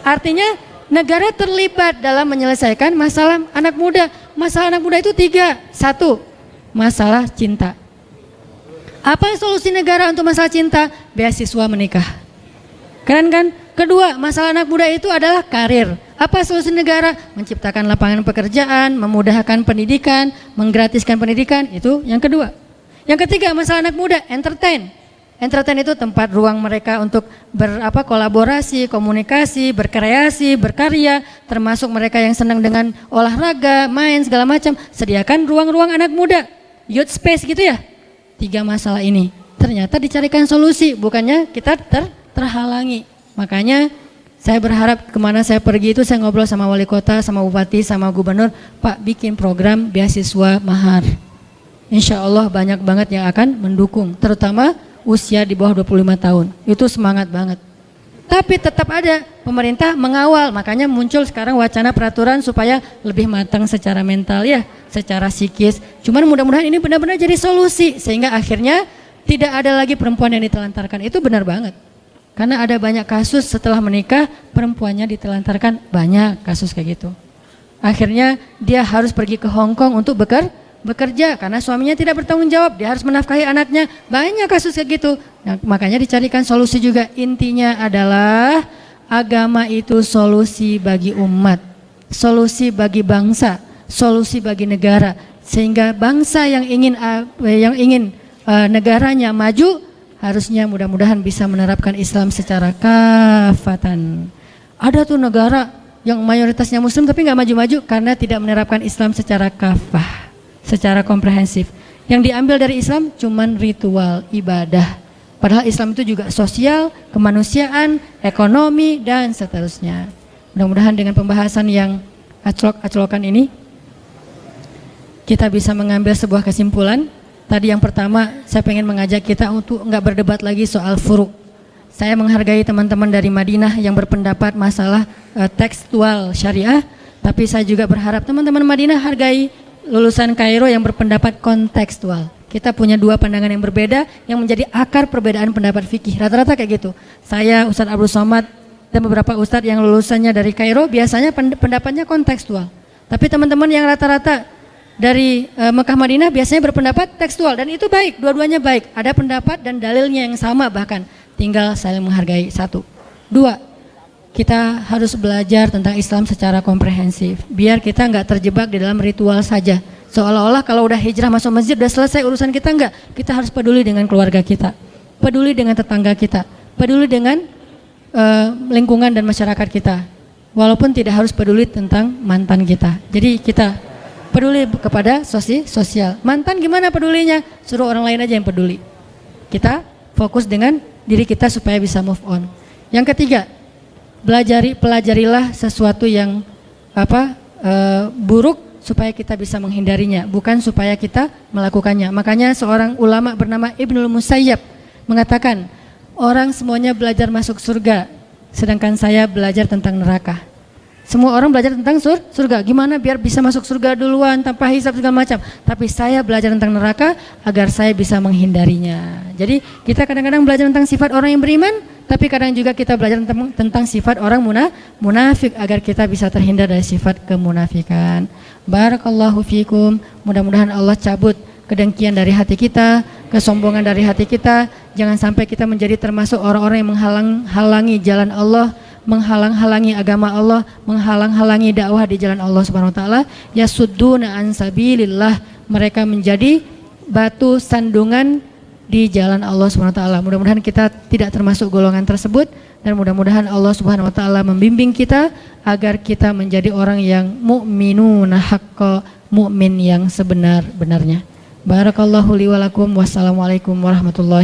Speaker 2: Artinya negara terlibat dalam menyelesaikan masalah anak muda. Masalah anak muda itu 3. 1, masalah cinta. Apa solusi negara untuk masalah cinta? Beasiswa menikah. Keren kan? 2, masalah anak muda itu adalah karir. Apa solusi negara? Menciptakan lapangan pekerjaan, memudahkan pendidikan, menggratiskan pendidikan. Itu yang kedua. Yang ketiga, masalah anak muda, entertain. Entertain itu tempat ruang mereka untuk kolaborasi, komunikasi, berkreasi, berkarya, termasuk mereka yang senang dengan olahraga, main segala macam. Sediakan ruang-ruang anak muda, youth space gitu ya. 3 masalah ini ternyata dicarikan solusi, bukannya kita terhalangi. Makanya saya berharap kemana saya pergi itu saya ngobrol sama wali kota, sama bupati, sama gubernur, Pak bikin program beasiswa mahar. Insya Allah banyak banget yang akan mendukung, terutama usia di bawah 25 tahun, itu semangat banget. Tapi tetap ada pemerintah mengawal, makanya muncul sekarang wacana peraturan supaya lebih matang secara mental ya, secara psikis. Cuman mudah-mudahan ini benar-benar jadi solusi, sehingga akhirnya tidak ada lagi perempuan yang ditelantarkan. Itu benar banget. Karena ada banyak kasus setelah menikah, perempuannya ditelantarkan, banyak kasus kayak gitu. Akhirnya dia harus pergi ke Hong Kong untuk bekerja karena suaminya tidak bertanggung jawab, dia harus menafkahi anaknya. Banyak kasus kayak gitu. Nah, makanya dicarikan solusi juga. Intinya adalah agama itu solusi bagi umat, solusi bagi bangsa, solusi bagi negara. Sehingga bangsa yang ingin negaranya maju harusnya mudah-mudahan bisa menerapkan Islam secara kafatan. Ada tuh negara yang mayoritasnya Muslim tapi nggak maju-maju karena tidak menerapkan Islam secara kafah, secara komprehensif. Yang diambil dari Islam cuman ritual ibadah. Padahal Islam itu juga sosial, kemanusiaan, ekonomi, dan seterusnya. Mudah-mudahan dengan pembahasan yang aclok-aclokan ini, kita bisa mengambil sebuah kesimpulan. Tadi yang pertama, saya pengen mengajak kita untuk nggak berdebat lagi soal furuk. Saya menghargai teman-teman dari Madinah yang berpendapat masalah tekstual syariah, tapi saya juga berharap teman-teman Madinah hargai lulusan Kairo yang berpendapat kontekstual. Kita punya 2 pandangan yang berbeda yang menjadi akar perbedaan pendapat fikih. Rata-rata kayak gitu. Saya, Ustadz Abdul Somad, dan beberapa ustadz yang lulusannya dari Kairo biasanya pendapatnya kontekstual. Tapi teman-teman yang rata-rata dari Mekah Madinah biasanya berpendapat tekstual, dan itu baik, dua-duanya baik. Ada pendapat dan dalilnya yang sama bahkan. Tinggal saling menghargai. 1. 2. Kita harus belajar tentang Islam secara komprehensif. Biar kita nggak terjebak di dalam ritual saja. Seolah-olah kalau udah hijrah masuk masjid udah selesai urusan kita. Enggak. Kita harus peduli dengan keluarga kita, peduli dengan tetangga kita, peduli dengan lingkungan dan masyarakat kita. Walaupun tidak harus peduli tentang mantan kita. Jadi kita peduli kepada sosial. Mantan gimana pedulinya? Suruh orang lain aja yang peduli. Kita fokus dengan diri kita supaya bisa move on. Yang ketiga, pelajarilah sesuatu yang buruk supaya kita bisa menghindarinya, bukan supaya kita melakukannya. Makanya seorang ulama bernama Ibnul Musayyab mengatakan, orang semuanya belajar masuk surga, sedangkan saya belajar tentang neraka. Semua orang belajar tentang surga, gimana biar bisa masuk surga duluan tanpa hisab segala macam. Tapi saya belajar tentang neraka agar saya bisa menghindarinya. Jadi kita kadang-kadang belajar tentang sifat orang yang beriman, tapi kadang juga kita belajar tentang sifat orang munafik agar kita bisa terhindar dari sifat kemunafikan. Barakallahu fikum. Mudah-mudahan Allah cabut kedengkian dari hati kita, kesombongan dari hati kita. Jangan sampai kita menjadi termasuk orang-orang yang menghalang-halangi jalan Allah, menghalang-halangi agama Allah, menghalang-halangi dakwah di jalan Allah Subhanahu wa taala. Yasudduna an sabilillah, mereka menjadi batu sandungan di jalan Allah Subhanahu wa taala. Mudah-mudahan kita tidak termasuk golongan tersebut, dan mudah-mudahan Allah Subhanahu wa taala membimbing kita agar kita menjadi orang yang mukminuna haqqa, mukmin yang sebenar-benarnya. Barakallahu li wa lakum. Wassalamualaikum warahmatullahi